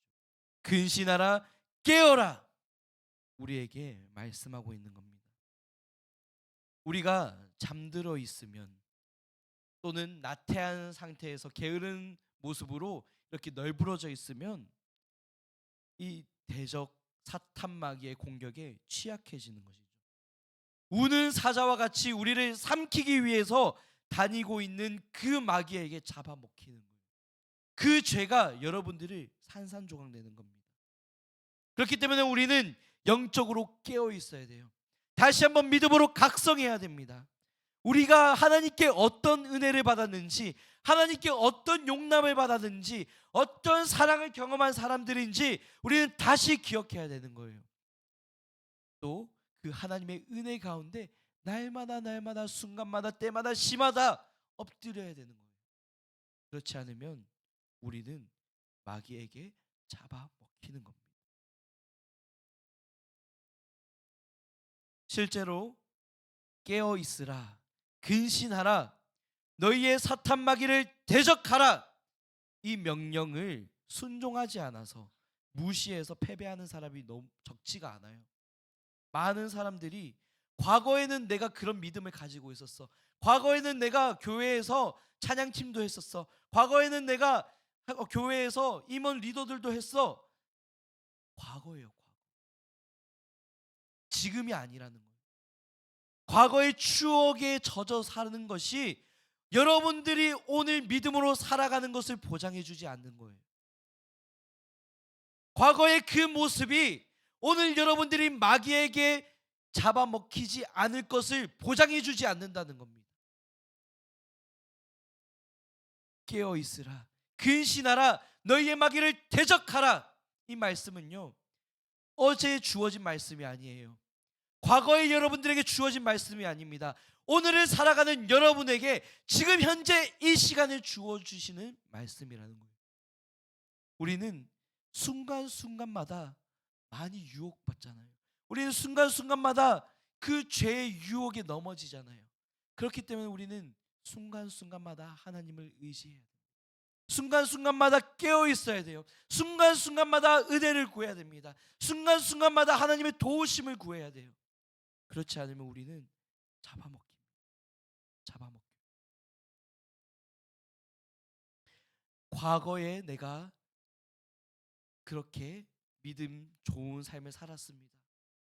근신하라, 깨어라, 우리에게 말씀하고 있는 겁니다. 우리가 잠들어 있으면 또는 나태한 상태에서 게으른 모습으로 이렇게 널브러져 있으면 이 대적 사탄 마귀의 공격에 취약해지는 것이죠. 우는 사자와 같이 우리를 삼키기 위해서 다니고 있는 그 마귀에게 잡아먹히는 거예요. 그 죄가 여러분들을 산산조각 내는 겁니다. 그렇기 때문에 우리는 영적으로 깨어 있어야 돼요. 다시 한번 믿음으로 각성해야 됩니다. 우리가 하나님께 어떤 은혜를 받았는지, 하나님께 어떤 용납을 받았는지, 어떤 사랑을 경험한 사람들인지 우리는 다시 기억해야 되는 거예요. 또 그 하나님의 은혜 가운데 날마다 순간마다 때마다 시마다 엎드려야 되는 거예요. 그렇지 않으면 우리는 마귀에게 잡아먹히는 겁니다. 실제로 깨어 있으라, 근신하라, 너희의 사탄 마귀를 대적하라, 이 명령을 순종하지 않아서 무시해서 패배하는 사람이 너무 적지가 않아요. 많은 사람들이 과거에는 내가 그런 믿음을 가지고 있었어, 과거에는 내가 교회에서 찬양팀도 했었어, 과거에는 내가 교회에서 임원 리더들도 했어. 과거예요, 과거. 지금이 아니라는 거예요. 과거의 추억에 젖어 사는 것이 여러분들이 오늘 믿음으로 살아가는 것을 보장해 주지 않는 거예요. 과거의 그 모습이 오늘 여러분들이 마귀에게 잡아먹히지 않을 것을 보장해 주지 않는다는 겁니다. 깨어 있으라, 근신하라, 너희의 마귀를 대적하라. 이 말씀은요, 어제 주어진 말씀이 아니에요. 과거에 여러분들에게 주어진 말씀이 아닙니다. 오늘을 살아가는 여러분에게 지금 현재 이 시간을 주어주시는 말씀이라는 거예요. 우리는 순간순간마다 많이 유혹받잖아요. 우리는 순간순간마다 그 죄의 유혹에 넘어지잖아요. 그렇기 때문에 우리는 순간순간마다 하나님을 의지해야 돼요. 순간순간마다 깨어 있어야 돼요. 순간순간마다 은혜를 구해야 됩니다. 순간순간마다 하나님의 도우심을 구해야 돼요. 그렇지 않으면 우리는 잡아먹힙니다. 과거에 내가 그렇게 믿음 좋은 삶을 살았습니다.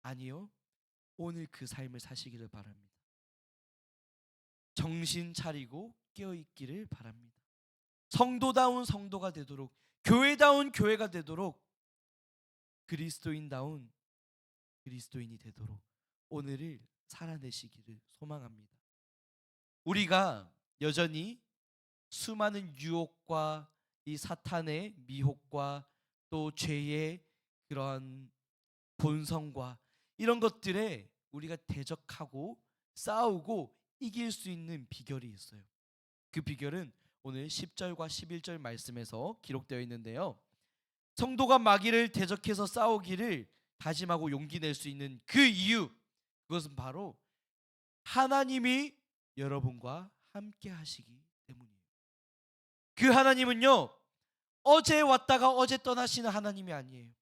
아니요, 오늘 그 삶을 사시기를 바랍니다. 정신 차리고 깨어 있기를 바랍니다. 성도다운 성도가 되도록, 교회다운 교회가 되도록, 그리스도인다운 그리스도인이 되도록 오늘을 살아내시기를 소망합니다. 우리가 여전히 수많은 유혹과 이 사탄의 미혹과 또 죄의 그런 본성과 이런 것들에 우리가 대적하고 싸우고 이길 수 있는 비결이 있어요. 그 비결은 오늘 10절과 11절 말씀에서 기록되어 있는데요, 성도가 마귀를 대적해서 싸우기를 다짐하고 용기 낼 수 있는 그 이유, 그것은 바로 하나님이 여러분과 함께 하시기 때문이에요. 그 하나님은요, 어제 왔다가 어제 떠나시는 하나님이 아니에요.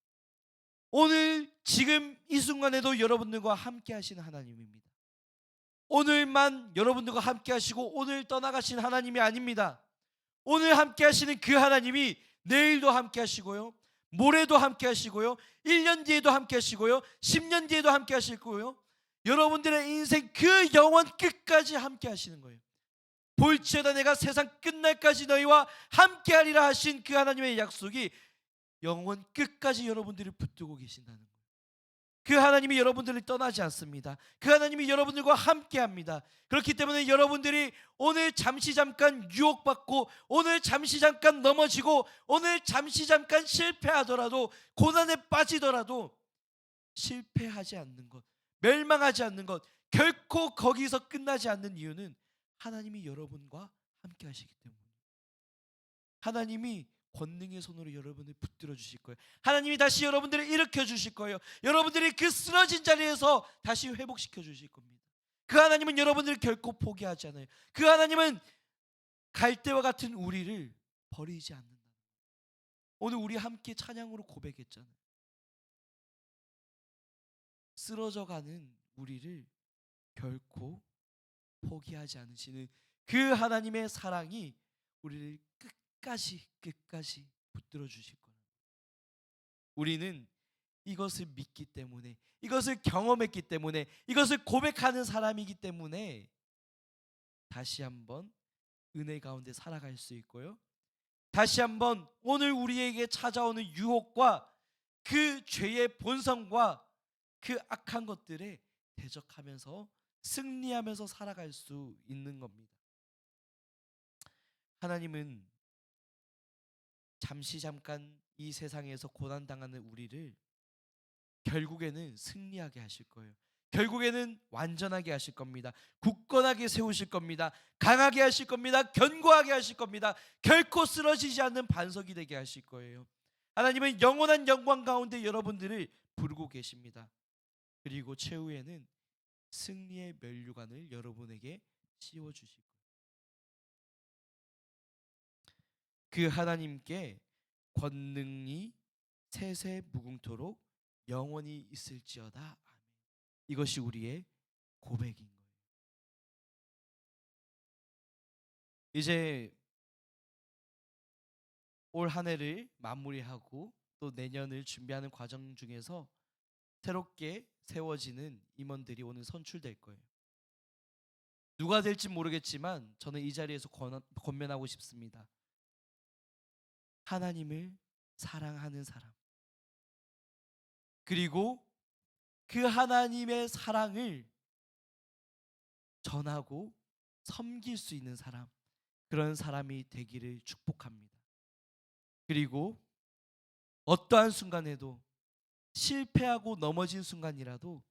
오늘 지금 이 순간에도 여러분들과 함께 하시는 하나님입니다. 오늘만 여러분들과 함께 하시고 오늘 떠나가신 하나님이 아닙니다. 오늘 함께 하시는 그 하나님이 내일도 함께 하시고요, 모레도 함께 하시고요, 1년 뒤에도 함께 하시고요, 10년 뒤에도 함께 하실 거고요, 여러분들의 인생 그 영원 끝까지 함께 하시는 거예요. 볼지어다 내가 세상 끝날까지 너희와 함께 하리라 하신 그 하나님의 약속이 영원 끝까지 여러분들을 붙들고 계신다는 거예요. 그 하나님이 여러분들을 떠나지 않습니다. 그 하나님이 여러분들과 함께합니다. 그렇기 때문에 여러분들이 오늘 잠시 잠깐 유혹받고, 오늘 잠시 잠깐 넘어지고, 오늘 잠시 잠깐 실패하더라도, 고난에 빠지더라도 실패하지 않는 것, 멸망하지 않는 것, 결코 거기서 끝나지 않는 이유는 하나님이 여러분과 함께 하시기 때문입니다. 하나님이 권능의 손으로 여러분을 붙들어 주실 거예요. 하나님이 다시 여러분들을 일으켜 주실 거예요. 여러분들이 그 쓰러진 자리에서 다시 회복시켜 주실 겁니다. 그 하나님은 여러분들을 결코 포기하지 않아요. 그 하나님은 갈대와 같은 우리를 버리지 않는다. 오늘 우리 함께 찬양으로 고백했잖아요. 쓰러져가는 우리를 결코 포기하지 않으시는 그 하나님의 사랑이 우리를 끝까지 붙들어 주실 거예요. 우리는 이것을 믿기 때문에, 이것을 경험했기 때문에, 이것을 고백하는 사람이기 때문에 다시 한번 은혜 가운데 살아갈 수 있고요, 다시 한번 오늘 우리에게 찾아오는 유혹과 그 죄의 본성과 그 악한 것들에 대적하면서 승리하면서 살아갈 수 있는 겁니다. 하나님은 잠시 잠깐 이 세상에서 고난당하는 우리를 결국에는 승리하게 하실 거예요. 결국에는 완전하게 하실 겁니다. 굳건하게 세우실 겁니다. 강하게 하실 겁니다. 견고하게 하실 겁니다. 결코 쓰러지지 않는 반석이 되게 하실 거예요. 하나님은 영원한 영광 가운데 여러분들을 부르고 계십니다. 그리고 최후에는 승리의 면류관을 여러분에게 씌워주실 거예요. 그 하나님께 권능이 세세 무궁토록 영원히 있을지어다. 아멘. 이것이 우리의 고백인 거예요. 이제 올 한 해를 마무리하고 또 내년을 준비하는 과정 중에서 새롭게 세워지는 임원들이 오늘 선출될 거예요. 누가 될지 모르겠지만 저는 이 자리에서 권면하고 싶습니다. 하나님을 사랑하는 사람, 그리고 그 하나님의 사랑을 전하고 섬길 수 있는 사람, 그런 사람이 되기를 축복합니다. 그리고 어떠한 순간에도, 실패하고 넘어진 순간이라도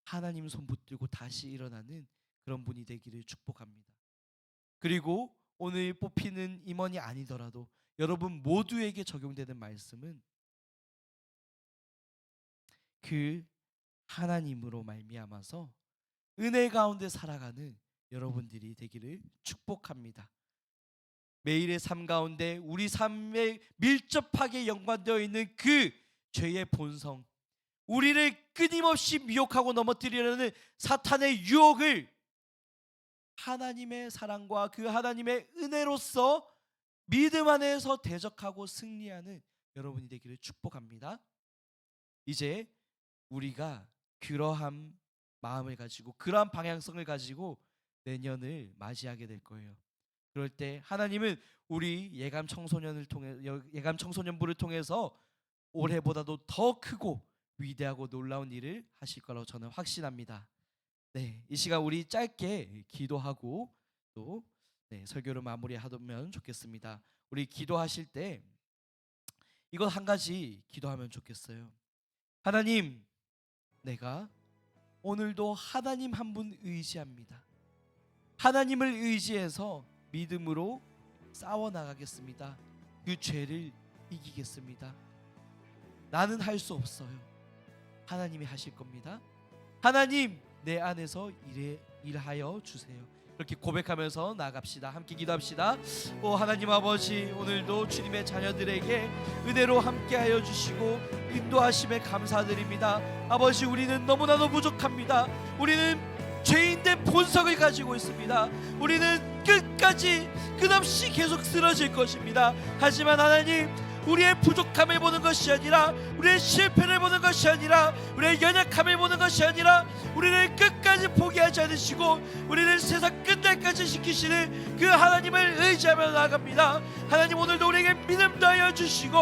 하나님 손 붙들고 다시 일어나는 그런 분이 되기를 축복합니다. 그리고 오늘 뽑히는 임원이 아니더라도 여러분 모두에게 적용되는 말씀은 그 하나님으로 말미암아서 은혜 가운데 살아가는 여러분들이 되기를 축복합니다. 매일의 삶 가운데 우리 삶에 밀접하게 연관되어 있는 그 죄의 본성, 우리를 끊임없이 미혹하고 넘어뜨리려는 사탄의 유혹을 하나님의 사랑과 그 하나님의 은혜로서 믿음 안에서 대적하고 승리하는 여러분이 되기를 축복합니다. 이제 우리가 그러한 마음을 가지고, 그러한 방향성을 가지고 내년을 맞이하게 될 거예요. 그럴 때 하나님은 우리 예감 청소년부를 통해서 올해보다도 더 크고 위대하고 놀라운 일을 하실 거라고 저는 확신합니다. 네, 이 시간 우리 짧게 기도하고 또 설교를 마무리하면 좋겠습니다. 우리 기도하실 때 이것 한 가지 기도하면 좋겠어요. 하나님, 내가 오늘도 하나님 한 분 의지합니다. 하나님을 의지해서 믿음으로 싸워 나가겠습니다. 그 죄를 이기겠습니다. 나는 할 수 없어요. 하나님이 하실 겁니다. 하나님, 내 안에서 일하여 주세요. 이렇게 고백하면서 나갑시다. 함께 기도합시다. 오 하나님 아버지, 오늘도 주님의 자녀들에게 은혜로 함께하여 주시고 인도하심에 감사드립니다. 아버지, 우리는 너무나도 부족합니다. 우리는 죄인된 본성을 가지고 있습니다. 우리는 끝없이 계속 쓰러질 것입니다. 하지만 하나님, 우리의 부족함을 보는 것이 아니라, 우리의 실패를 보는 것이 아니라, 우리의 연약함을 보는 것이 아니라, 우리를 끝까지 포기하지 않으시고 우리를 세상 끝날까지 지키시는 그 하나님을 의지하며 나아갑니다. 하나님, 오늘도 우리에게 믿음 더하여 주시고,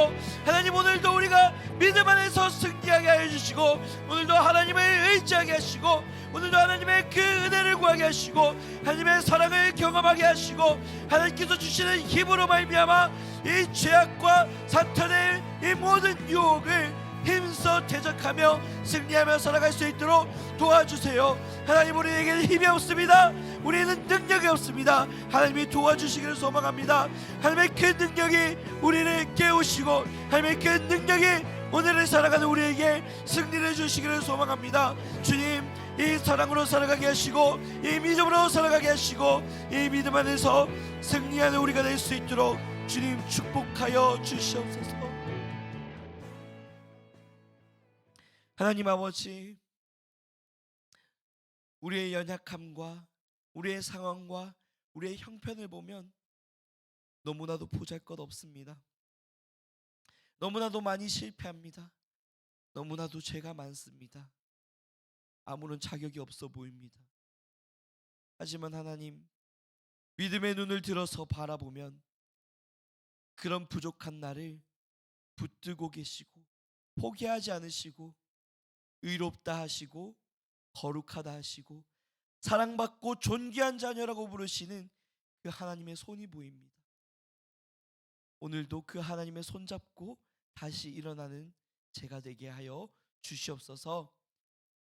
하나님 오늘도 우리가 믿음 안에서 승리하게 하여 주시고, 하시고 오늘도 하나님을 의지하게 하시고 오늘도 하나님의 그 은혜를 구하게 하시고 하나님의 사랑을 경험하게 하시고 하나님께서 주시는 힘으로 말미암아 이 죄악과 사탄의 이 모든 유혹을 힘써 대적하며 승리하며 살아갈 수 있도록 도와주세요. 하나님, 우리에게는 힘이 없습니다. 우리는 능력이 없습니다. 하나님이 도와주시기를 소망합니다. 하나님의 그 능력이 우리를 깨우시고 하나님의 그 능력이 오늘을 살아가는 우리에게 승리를 주시기를 소망합니다. 주님, 이 사랑으로 살아가게 하시고 이 믿음으로 살아가게 하시고 이 믿음 안에서 승리하는 우리가 될 수 있도록 주님 축복하여 주시옵소서. 하나님 아버지, 우리의 연약함과 우리의 상황과 우리의 형편을 보면 너무나도 보잘것없습니다. 너무나도 많이 실패합니다. 너무나도 죄가 많습니다. 아무런 자격이 없어 보입니다. 하지만 하나님, 믿음의 눈을 들어서 바라보면 그런 부족한 나를 붙들고 계시고 포기하지 않으시고 의롭다 하시고 거룩하다 하시고 사랑받고 존귀한 자녀라고 부르시는 그 하나님의 손이 보입니다. 오늘도 그 하나님의 손잡고 다시 일어나는 제가 되게 하여 주시옵소서.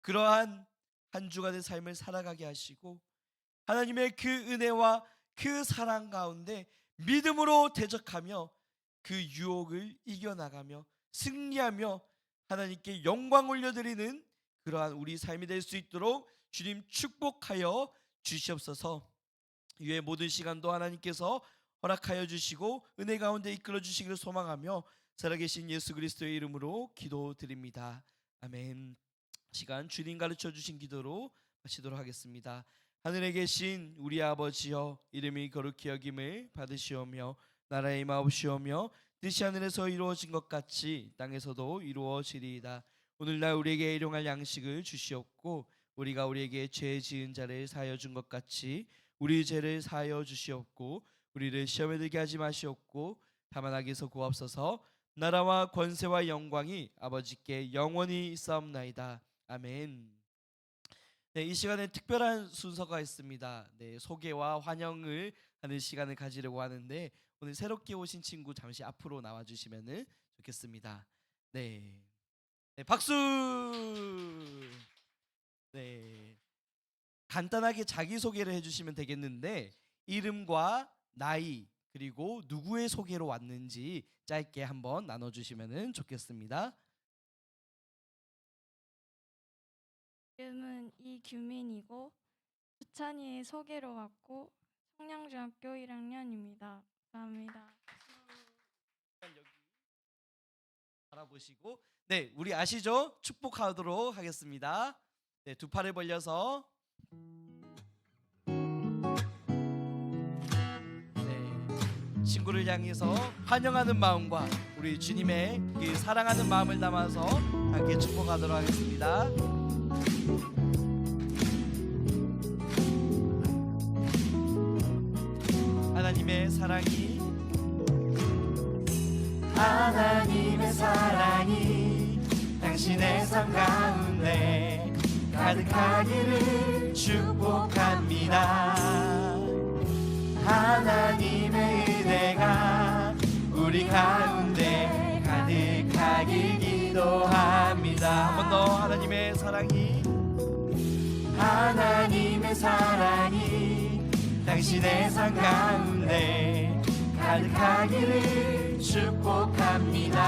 그러한 한 주간의 삶을 살아가게 하시고 하나님의 그 은혜와 그 사랑 가운데 믿음으로 대적하며 그 유혹을 이겨나가며 승리하며 하나님께 영광 올려드리는 그러한 우리 삶이 될 수 있도록 주님 축복하여 주시옵소서. 이후의 모든 시간도 하나님께서 허락하여 주시고 은혜 가운데 이끌어 주시기를 소망하며 살아계신 예수 그리스도의 이름으로 기도드립니다. 아멘. 시간 주님 가르쳐 주신 기도로 마치도록 하겠습니다. 하늘에 계신 우리 아버지여, 이름이 거룩히 여김을 받으시오며 나라의 임하옵시오며 뜻이 하늘에서 이루어진 것 같이 땅에서도 이루어지리이다. 오늘날 우리에게 일용할 양식을 주시옵고 우리가 우리에게 죄 지은 자를 사하여 준 것 같이 우리 죄를 사하여 주시옵고 우리를 시험에 들게 하지 마시옵고 다만 악에서 구하옵소서. 나라와 권세와 영광이 아버지께 영원히 있사옵나이다. 아멘. 네, 이 시간에 특별한 순서가 있습니다. 네, 소개와 환영을 하는 시간을 가지려고 하는데 오늘 새롭게 오신 친구 잠시 앞으로 나와주시면 좋겠습니다. 네, 박수. 네, 간단하게 자기소개를 해주시면 되겠는데 이름과 나이 그리고 누구의 소개로 왔는지 짧게 한번 나눠주시면 좋겠습니다. 이름은 이규민이고 수찬이의 소개로 왔고 청량중학교 1학년입니다. 감사합니다. 여기 바라보시고 네, 우리 아시죠? 축복하도록 하겠습니다. 네, 두 팔을 벌려서 네, 친구를 향해서 환영하는 마음과 우리 주님의 그 사랑하는 마음을 담아서 함께 축복하도록 하겠습니다. 하나님의 사랑이 당신의 삶 가운데 가득하기를 축복합니다. 하나님의 은혜가 우리 가운데 가득하길 기도합니다. 한 번 더. 하나님의 사랑이 당신의 삶 가운데 가득하기를 축복합니다.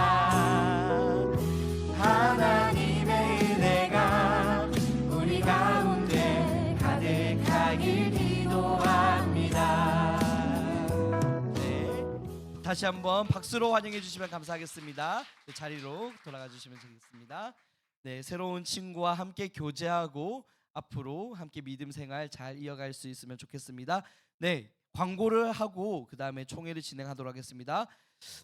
하나님의 은혜가 우리 가운데 가득하길 기도합니다. 네, 다시 한번 박수로 환영해 주시면 감사하겠습니다. 네, 자리로 돌아가 주시면 되겠습니다. 네, 새로운 친구와 함께 교제하고 앞으로 함께 믿음 생활 잘 이어갈 수 있으면 좋겠습니다. 네, 광고를 하고 그 다음에 총회를 진행하도록 하겠습니다.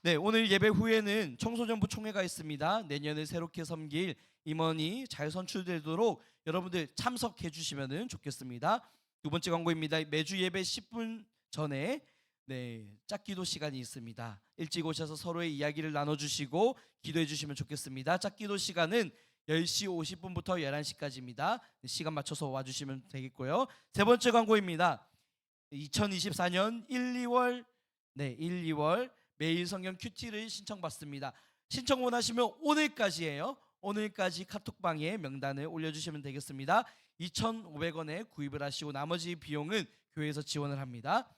네, 오늘 예배 후에는 청소년부 총회가 있습니다. 내년에 새롭게 섬길 임원이 잘 선출되도록 여러분들 참석해 주시면 좋겠습니다. 두 번째 광고입니다. 매주 예배 10분 전에 짝기도 시간이 있습니다. 일찍 오셔서 서로의 이야기를 나눠주시고 기도해 주시면 좋겠습니다. 짝기도 시간은 10시 50분부터 11시까지입니다. 시간 맞춰서 와주시면 되겠고요. 세 번째 광고입니다. 2024년 1, 2월 1, 2월 매일 성경 큐티를 신청받습니다. 신청 원하시면 오늘까지예요. 오늘까지 카톡방에 명단을 올려주시면 되겠습니다. 2,500원에 구입을 하시고 나머지 비용은 교회에서 지원을 합니다.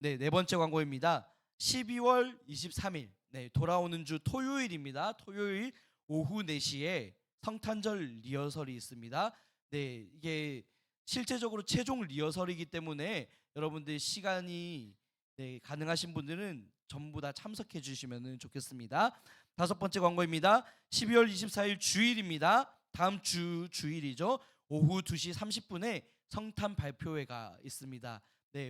네 번째 광고입니다. 12월 23일 돌아오는 주 토요일입니다. 토요일 오후 4시에 성탄절 리허설이 있습니다. 이게 실제적으로 최종 리허설이기 때문에 여러분들 시간이 가능하신 분들은 전부 다 참석해 주시면 좋겠습니다. 다섯 번째 광고입니다. 12월 24일 주일입니다. 다음 주 주일이죠. 오후 2시 30분에 성탄 발표회가 있습니다.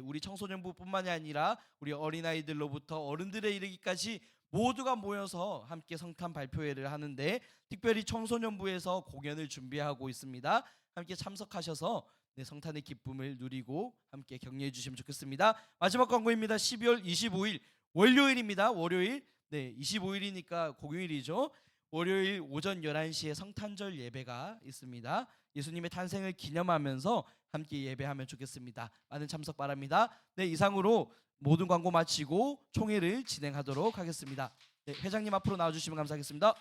우리 청소년부뿐만이 아니라 우리 어린아이들로부터 어른들에 이르기까지 모두가 모여서 함께 성탄 발표회를 하는데 특별히 청소년부에서 공연을 준비하고 있습니다. 함께 참석하셔서 성탄의 기쁨을 누리고 함께 격려해 주시면 좋겠습니다. 마지막 광고입니다. 12월 25일 월요일입니다. 월요일 25일이니까 공휴일이죠. 월요일 오전 11시에 성탄절 예배가 있습니다. 예수님의 탄생을 기념하면서 함께 예배하면 좋겠습니다. 많은 참석 바랍니다. 이상으로 모든 광고 마치고 총회를 진행하도록 하겠습니다. 회장님 앞으로 나와주시면 감사하겠습니다.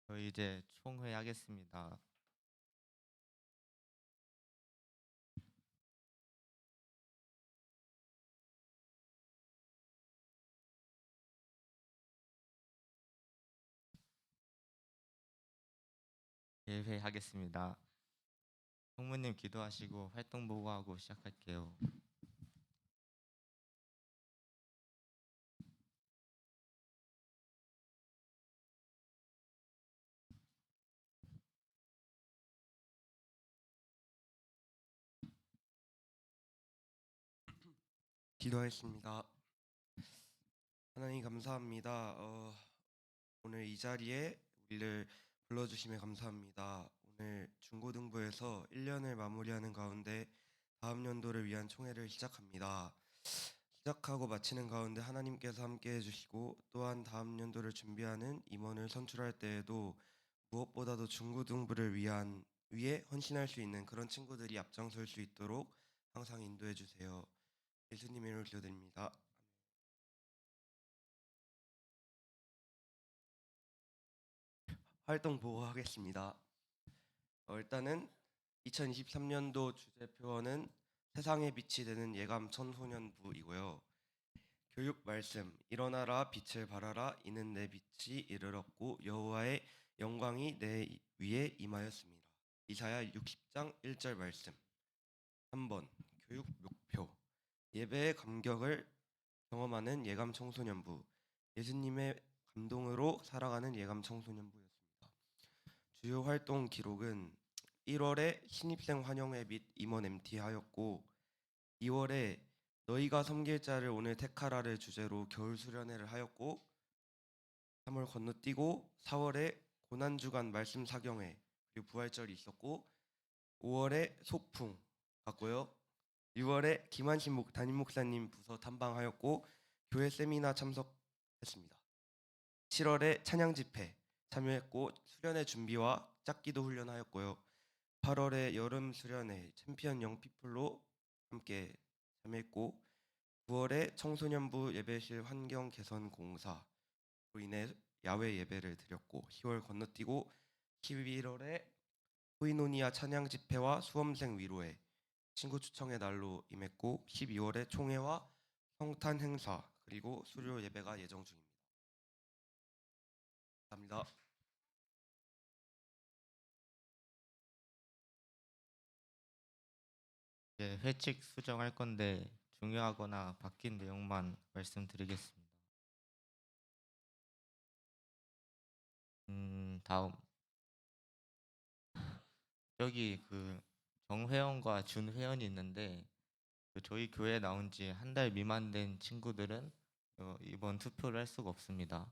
저 이제 총회 하겠습니다. 예회 하겠습니다. 성모님 기도하시고 활동 보고하고 시작할게요. 기도하겠습니다. 하나님 감사합니다. 오늘 이 자리에 우리를 불러주심에 감사합니다. 오늘 중고등부에서 1년을 마무리하는 가운데 다음 연도를 위한 총회를 시작합니다. 시작하고 마치는 가운데 하나님께서 함께 해주시고 또한 다음 연도를 준비하는 임원을 선출할 때에도 무엇보다도 중고등부를 위해 헌신할 수 있는 그런 친구들이 앞장설 수 있도록 항상 인도해 주세요. 예수님의 이름으로 기도드립니다. 활동 보고하겠습니다. 일단은 2023년도 주제 표어는 세상의 빛이 되는 예감 청소년부이고요. 교육 말씀 일어나라 빛을 발하라 이는 내 빛이 이르렀고 여호와의 영광이 내 위에 임하였습니다. 이사야 60장 1절 말씀. 3번 교육 목표 예배의 감격을 경험하는 예감 청소년부 예수님의 감동으로 살아가는 예감 청소년부였습니다. 주요 활동 기록은 1월에 신입생 환영회 및 임원 MT 하였고 2월에 너희가 섬길 자를 오늘 택하라를 주제로 겨울 수련회를 하였고 3월 건너뛰고 4월에 고난주간 말씀 사경회 그리고 부활절이 있었고 5월에 소풍 갔고요. 6월에 김한신 담임 목사님 부서 탐방하였고 교회 세미나 참석했습니다. 7월에 찬양 집회 참여했고 수련회 준비와 짝기도 훈련하였고요. 8월에 여름 수련회 챔피언 영피플로 함께 참여했고 9월에 청소년부 예배실 환경 개선 공사로 인해 야외 예배를 드렸고 10월 건너뛰고 11월에 코이노니아 찬양 집회와 수험생 위로회 친구 추청의 날로 임했고 12월에 총회와 성탄 행사 그리고 수료 예배가 예정 중입니다. 감사합니다. 이제 회칙 수정할 건데 중요하거나 바뀐 내용만 말씀드리겠습니다. 다음 여기 그 정회원과 준회원이 있는데 저희 교회에 나온 지 한 달 미만 된 친구들은 이번 투표를 할 수가 없습니다.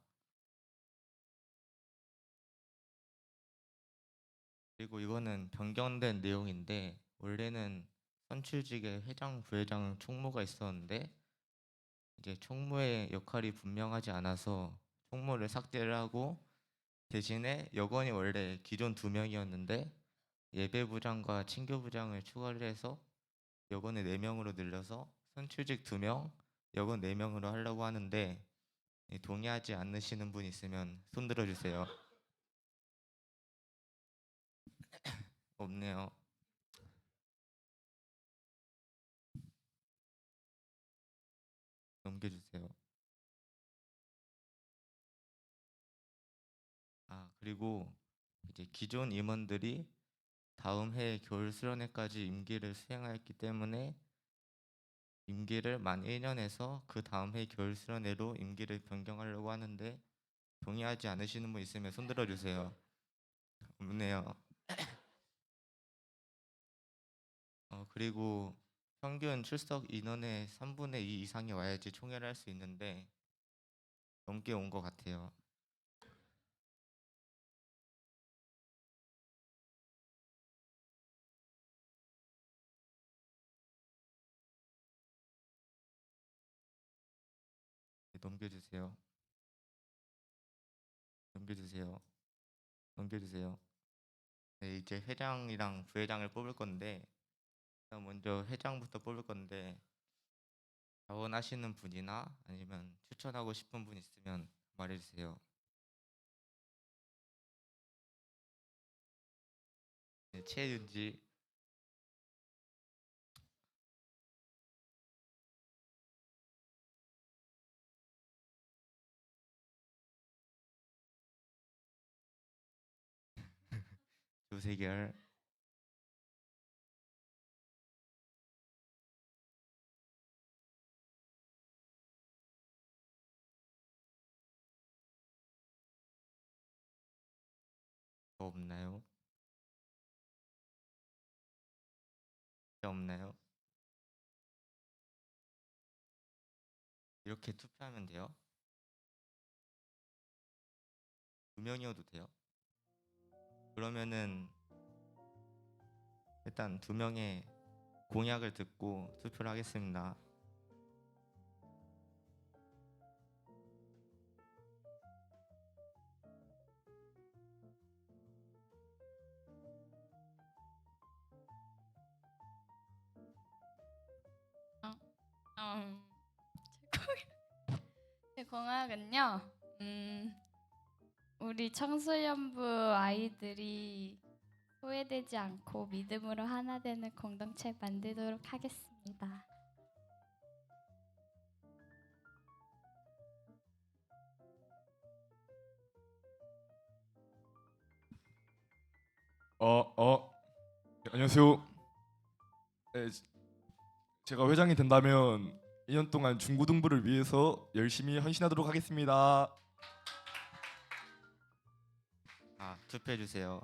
그리고 이거는 변경된 내용인데 원래는 선출직에 회장, 부회장, 총무가 있었는데 이제 총무의 역할이 분명하지 않아서 총무를 삭제를 하고 대신에 여건이 원래 기존 2명이었는데 예배부장과 친교부장을 추가를 해서 여건을 4명으로 늘려서 선출직 2명, 여건 4명으로 하려고 하는데 동의하지 않으시는 분 있으면 손 들어주세요. 없네요. 넘겨주세요. 그리고 이제 기존 임원들이 다음 해 겨울 수련회까지 임기를 수행하였기 때문에 임기를 만 1년에서 그 다음 해 겨울 수련회로 임기를 변경하려고 하는데 동의하지 않으시는 분 있으면 손 들어주세요. 없네요. 그리고 평균 출석 인원의 3분의 2 이상이 와야지 총회를 할 수 있는데 넘게 온 것 같아요. 넘겨주세요. 넘겨주세요. 넘겨주세요. 네, 이제 회장이랑 부회장을 뽑을 건데 일단 먼저 회장부터 뽑을 건데 자원하시는 분이나 아니면 추천하고 싶은 분 있으면 말해주세요. 네, 최윤지. 조세결. 더 없나요? 더 없나요? 이렇게 투표하면 돼요? 2명이어도 돼요? 그러면은 일단 2명의 공약을 듣고 투표를 하겠습니다. 음, 제 공약은요. 우리 청소년부 아이들이 소외되지 않고 믿음으로 하나 되는 공동체 만들도록 하겠습니다. 네, 안녕하세요. 네, 제가 회장이 된다면 2년 동안 중고등부를 위해서 열심히 헌신하도록 하겠습니다. 투표해 주세요.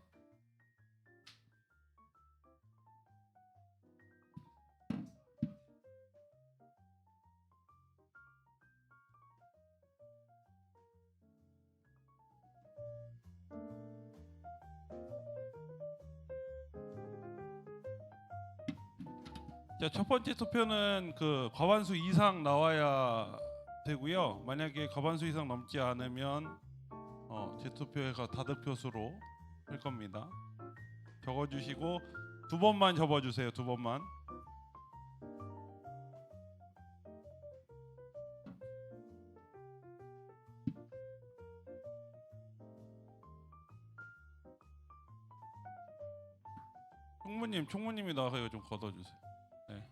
자, 첫 번째 투표는 그 과반수 이상 나와야 되고요. 만약에 과반수 이상 넘지 않으면 재투표가 다득표수로 할 겁니다. 적어주시고 2번만 접어주세요. 2번만. 총무님이 나와서 이거 좀 걷어주세요. 네.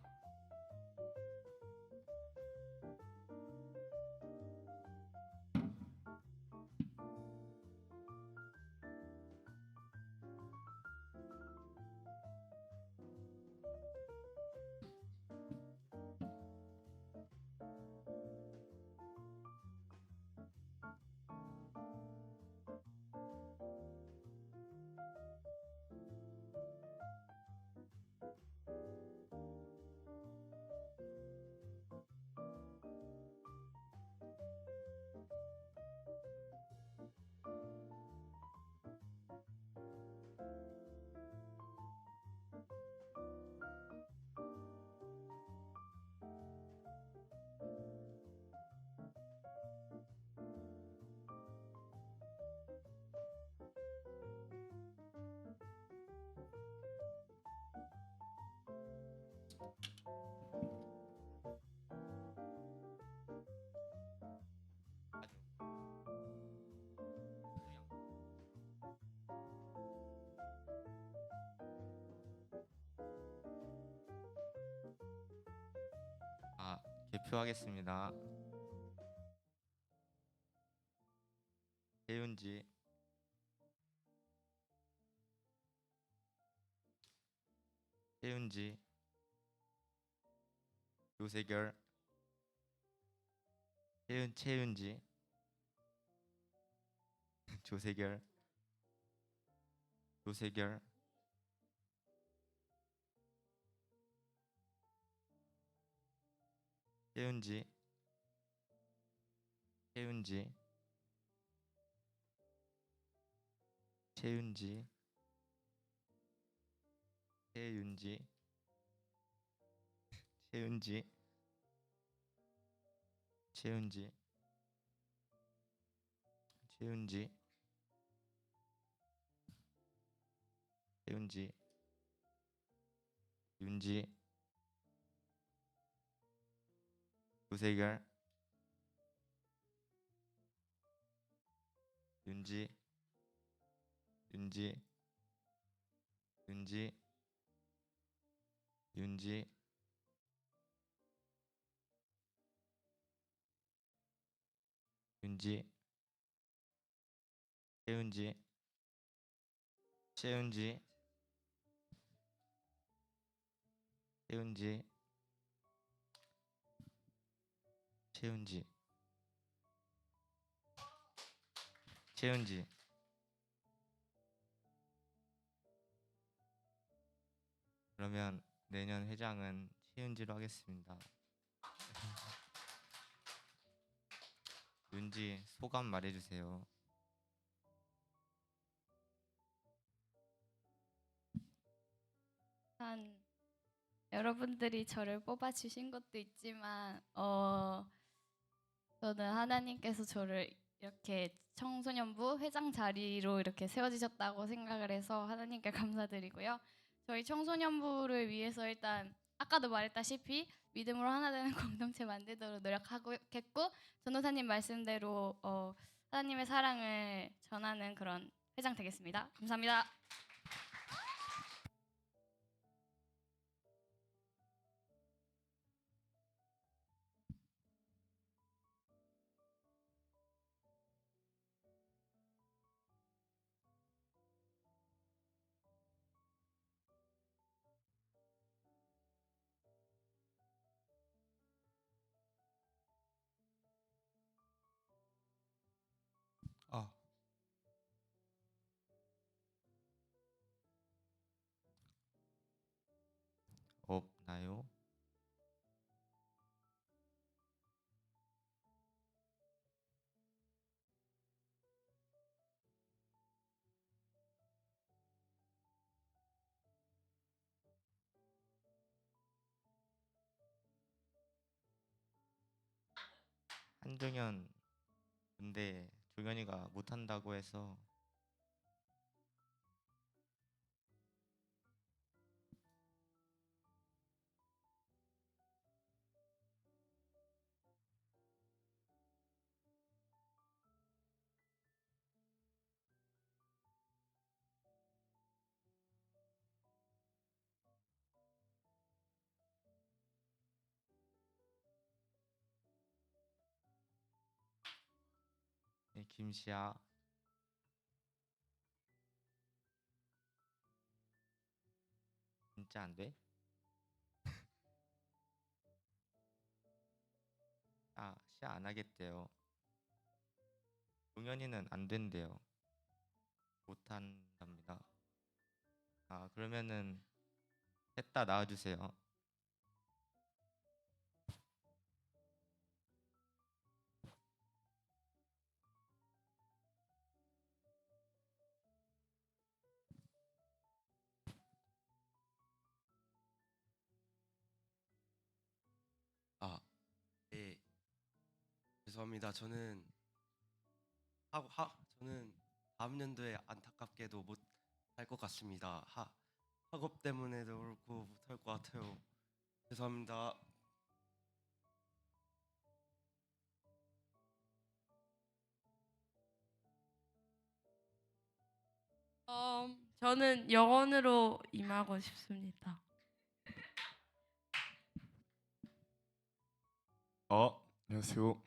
아, 개표하겠습니다. 세윤지, 세윤지, 조세결, 채윤지, 조세결, 조세결, 채윤지, 채윤지, 채윤지, 채윤지, 채윤지, 채윤지, 채윤지, 채윤지, 윤지, 조세결, 윤지, 윤지, 윤지, 윤지, 윤지, 채윤지, 채윤지, 채윤지, 채윤지, 채윤지. 그러면 내년 회장은 채윤지로 하겠습니다. 윤지 소감 말해주세요. 일단 여러분들이 저를 뽑아주신 것도 있지만 저는 하나님께서 저를 이렇게 청소년부 회장 자리로 이렇게 세워주셨다고 생각을 해서 하나님께 감사드리고요. 저희 청소년부를 위해서 일단 아까도 말했다시피 믿음으로 하나 되는 공동체 만들도록 노력하겠고 전도사님 말씀대로 하나님의 사랑을 전하는 그런 회장 되겠습니다. 감사합니다. 아, 없나요? 한종현 근데 종현이가 못한다고 해서 네, 김시아, 진짜 안 돼? 아, 시아 안 하겠대요. 종현이는 안 된대요. 못한답니다. 아, 그러면은 셋 다 나와주세요. 아, 네. 죄송합니다. 저는 다음 연도에 안타깝게도 못 할 것 같습니다. 학업 때문에도 그렇고 못 할 것 같아요. 죄송합니다. 저는 영원으로 임하고 싶습니다. 안녕하세요.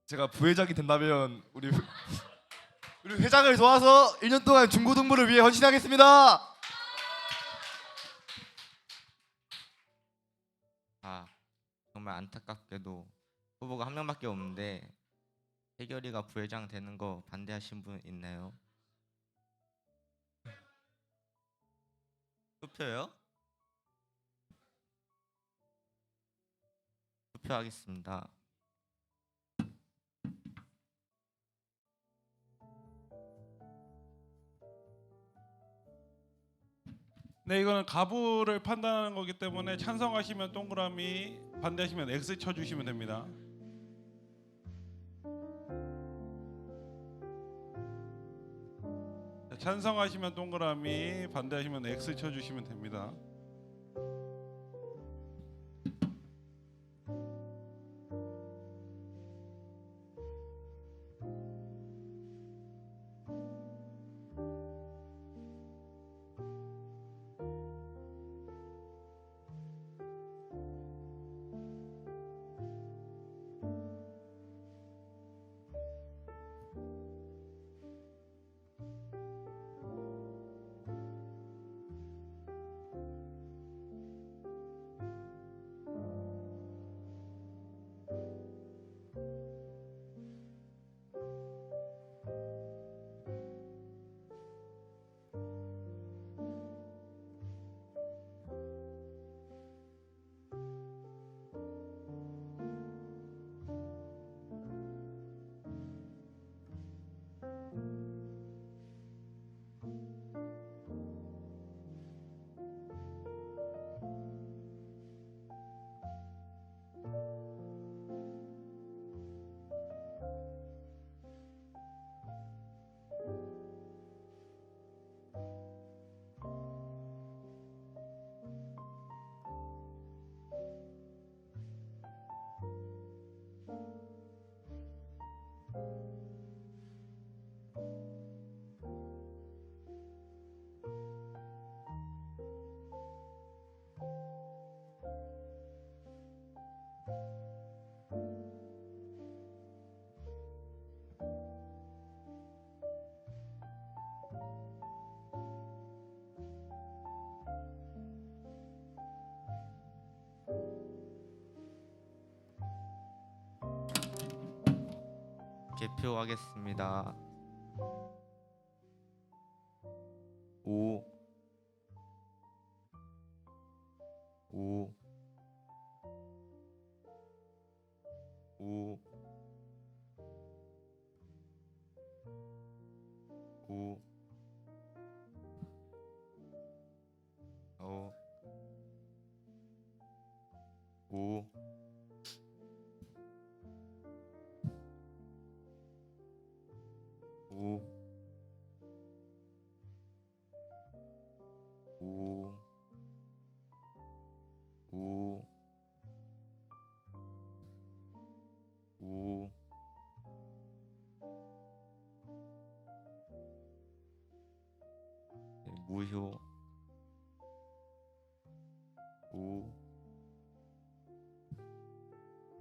제가 부회장이 된다면 우리 회장을 도와서 1년 동안 중고등부를 위해 헌신하겠습니다. 아, 정말 안타깝게도 후보가 한 명밖에 없는데 해결이가 부회장 되는 거 반대하신 분 있나요? 투표요? 투표하겠습니다. 네, 이거는 가부를 판단하는 거기 때문에 찬성하시면 동그라미, 반대하시면 X 쳐주시면 됩니다. 자, 찬성하시면 동그라미, 반대하시면 X 쳐주시면 됩니다. 개표하겠습니다. 5 5 5 5 5 5 5 5 5 무효 5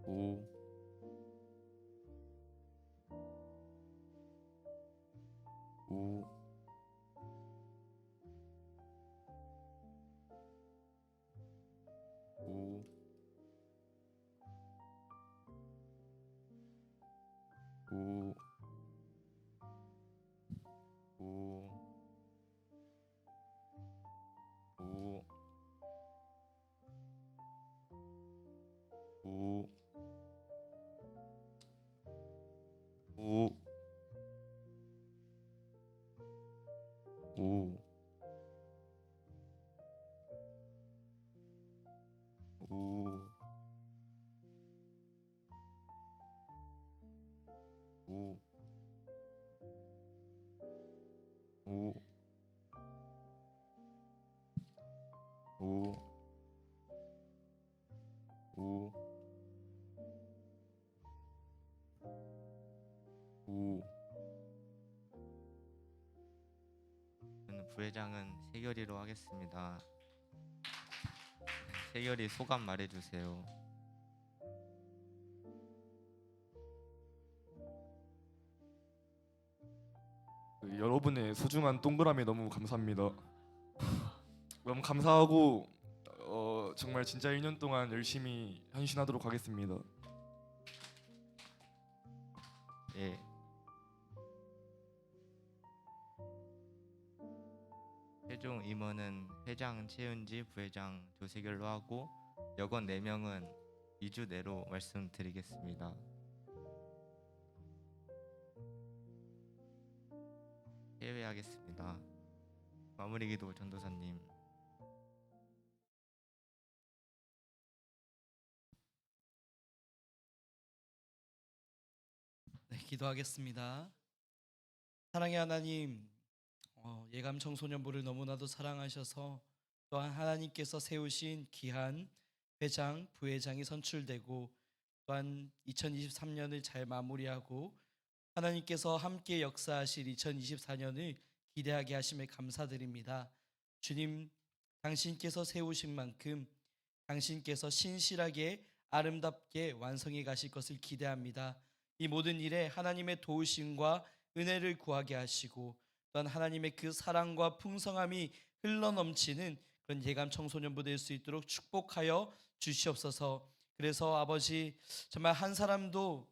5 5 5 5 5 5 5 5 5 5 5 5 5 5 5 저는 부회장은 세결이로 하겠습니다. 세결이 소감 말해주세요. 여러분의 소중한 동그라미 너무 감사합니다. 너무 감사하고 정말 진짜 1년 동안 열심히 헌신하도록 하겠습니다. 예. 최종 임원은 회장 최은지, 부회장 조세결로 하고 여건 4명은 2주 내로 말씀드리겠습니다. 해외하겠습니다. 마무리 기도 전도사님. 네, 기도하겠습니다. 사랑의 하나님, 예감 청소년부를 너무나도 사랑하셔서 또한 하나님께서 세우신 귀한 회장, 부회장이 선출되고 또한 2023년을 잘 마무리하고 하나님께서 함께 역사하실 2024년을 기대하게 하심에 감사드립니다. 주님, 당신께서 세우신 만큼 당신께서 신실하게 아름답게 완성해 가실 것을 기대합니다. 이 모든 일에 하나님의 도우심과 은혜를 구하게 하시고 또한 하나님의 그 사랑과 풍성함이 흘러넘치는 그런 예감 청소년부 될 수 있도록 축복하여 주시옵소서. 그래서 아버지, 정말 한 사람도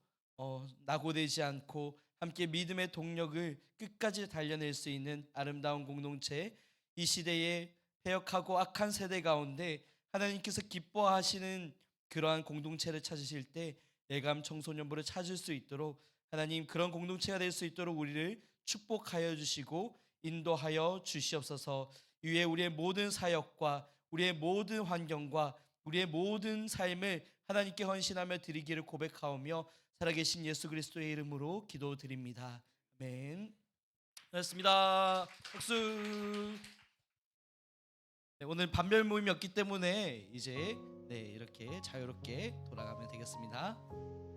낙오되지 않고 함께 믿음의 동력을 끝까지 달려낼 수 있는 아름다운 공동체, 이 시대에 패역하고 악한 세대 가운데 하나님께서 기뻐하시는 그러한 공동체를 찾으실 때 예감 청소년부를 찾을 수 있도록 하나님, 그런 공동체가 될 수 있도록 우리를 축복하여 주시고 인도하여 주시옵소서. 위에 우리의 모든 사역과 우리의 모든 환경과 우리의 모든 삶을 하나님께 헌신하며 드리기를 고백하오며 살아계신 예수 그리스도의 이름으로 기도드립니다. 아멘. 고맙습니다. 박수. 네, 오늘 반별 모임이 없기 때문에 이제 이렇게 자유롭게 돌아가면 되겠습니다.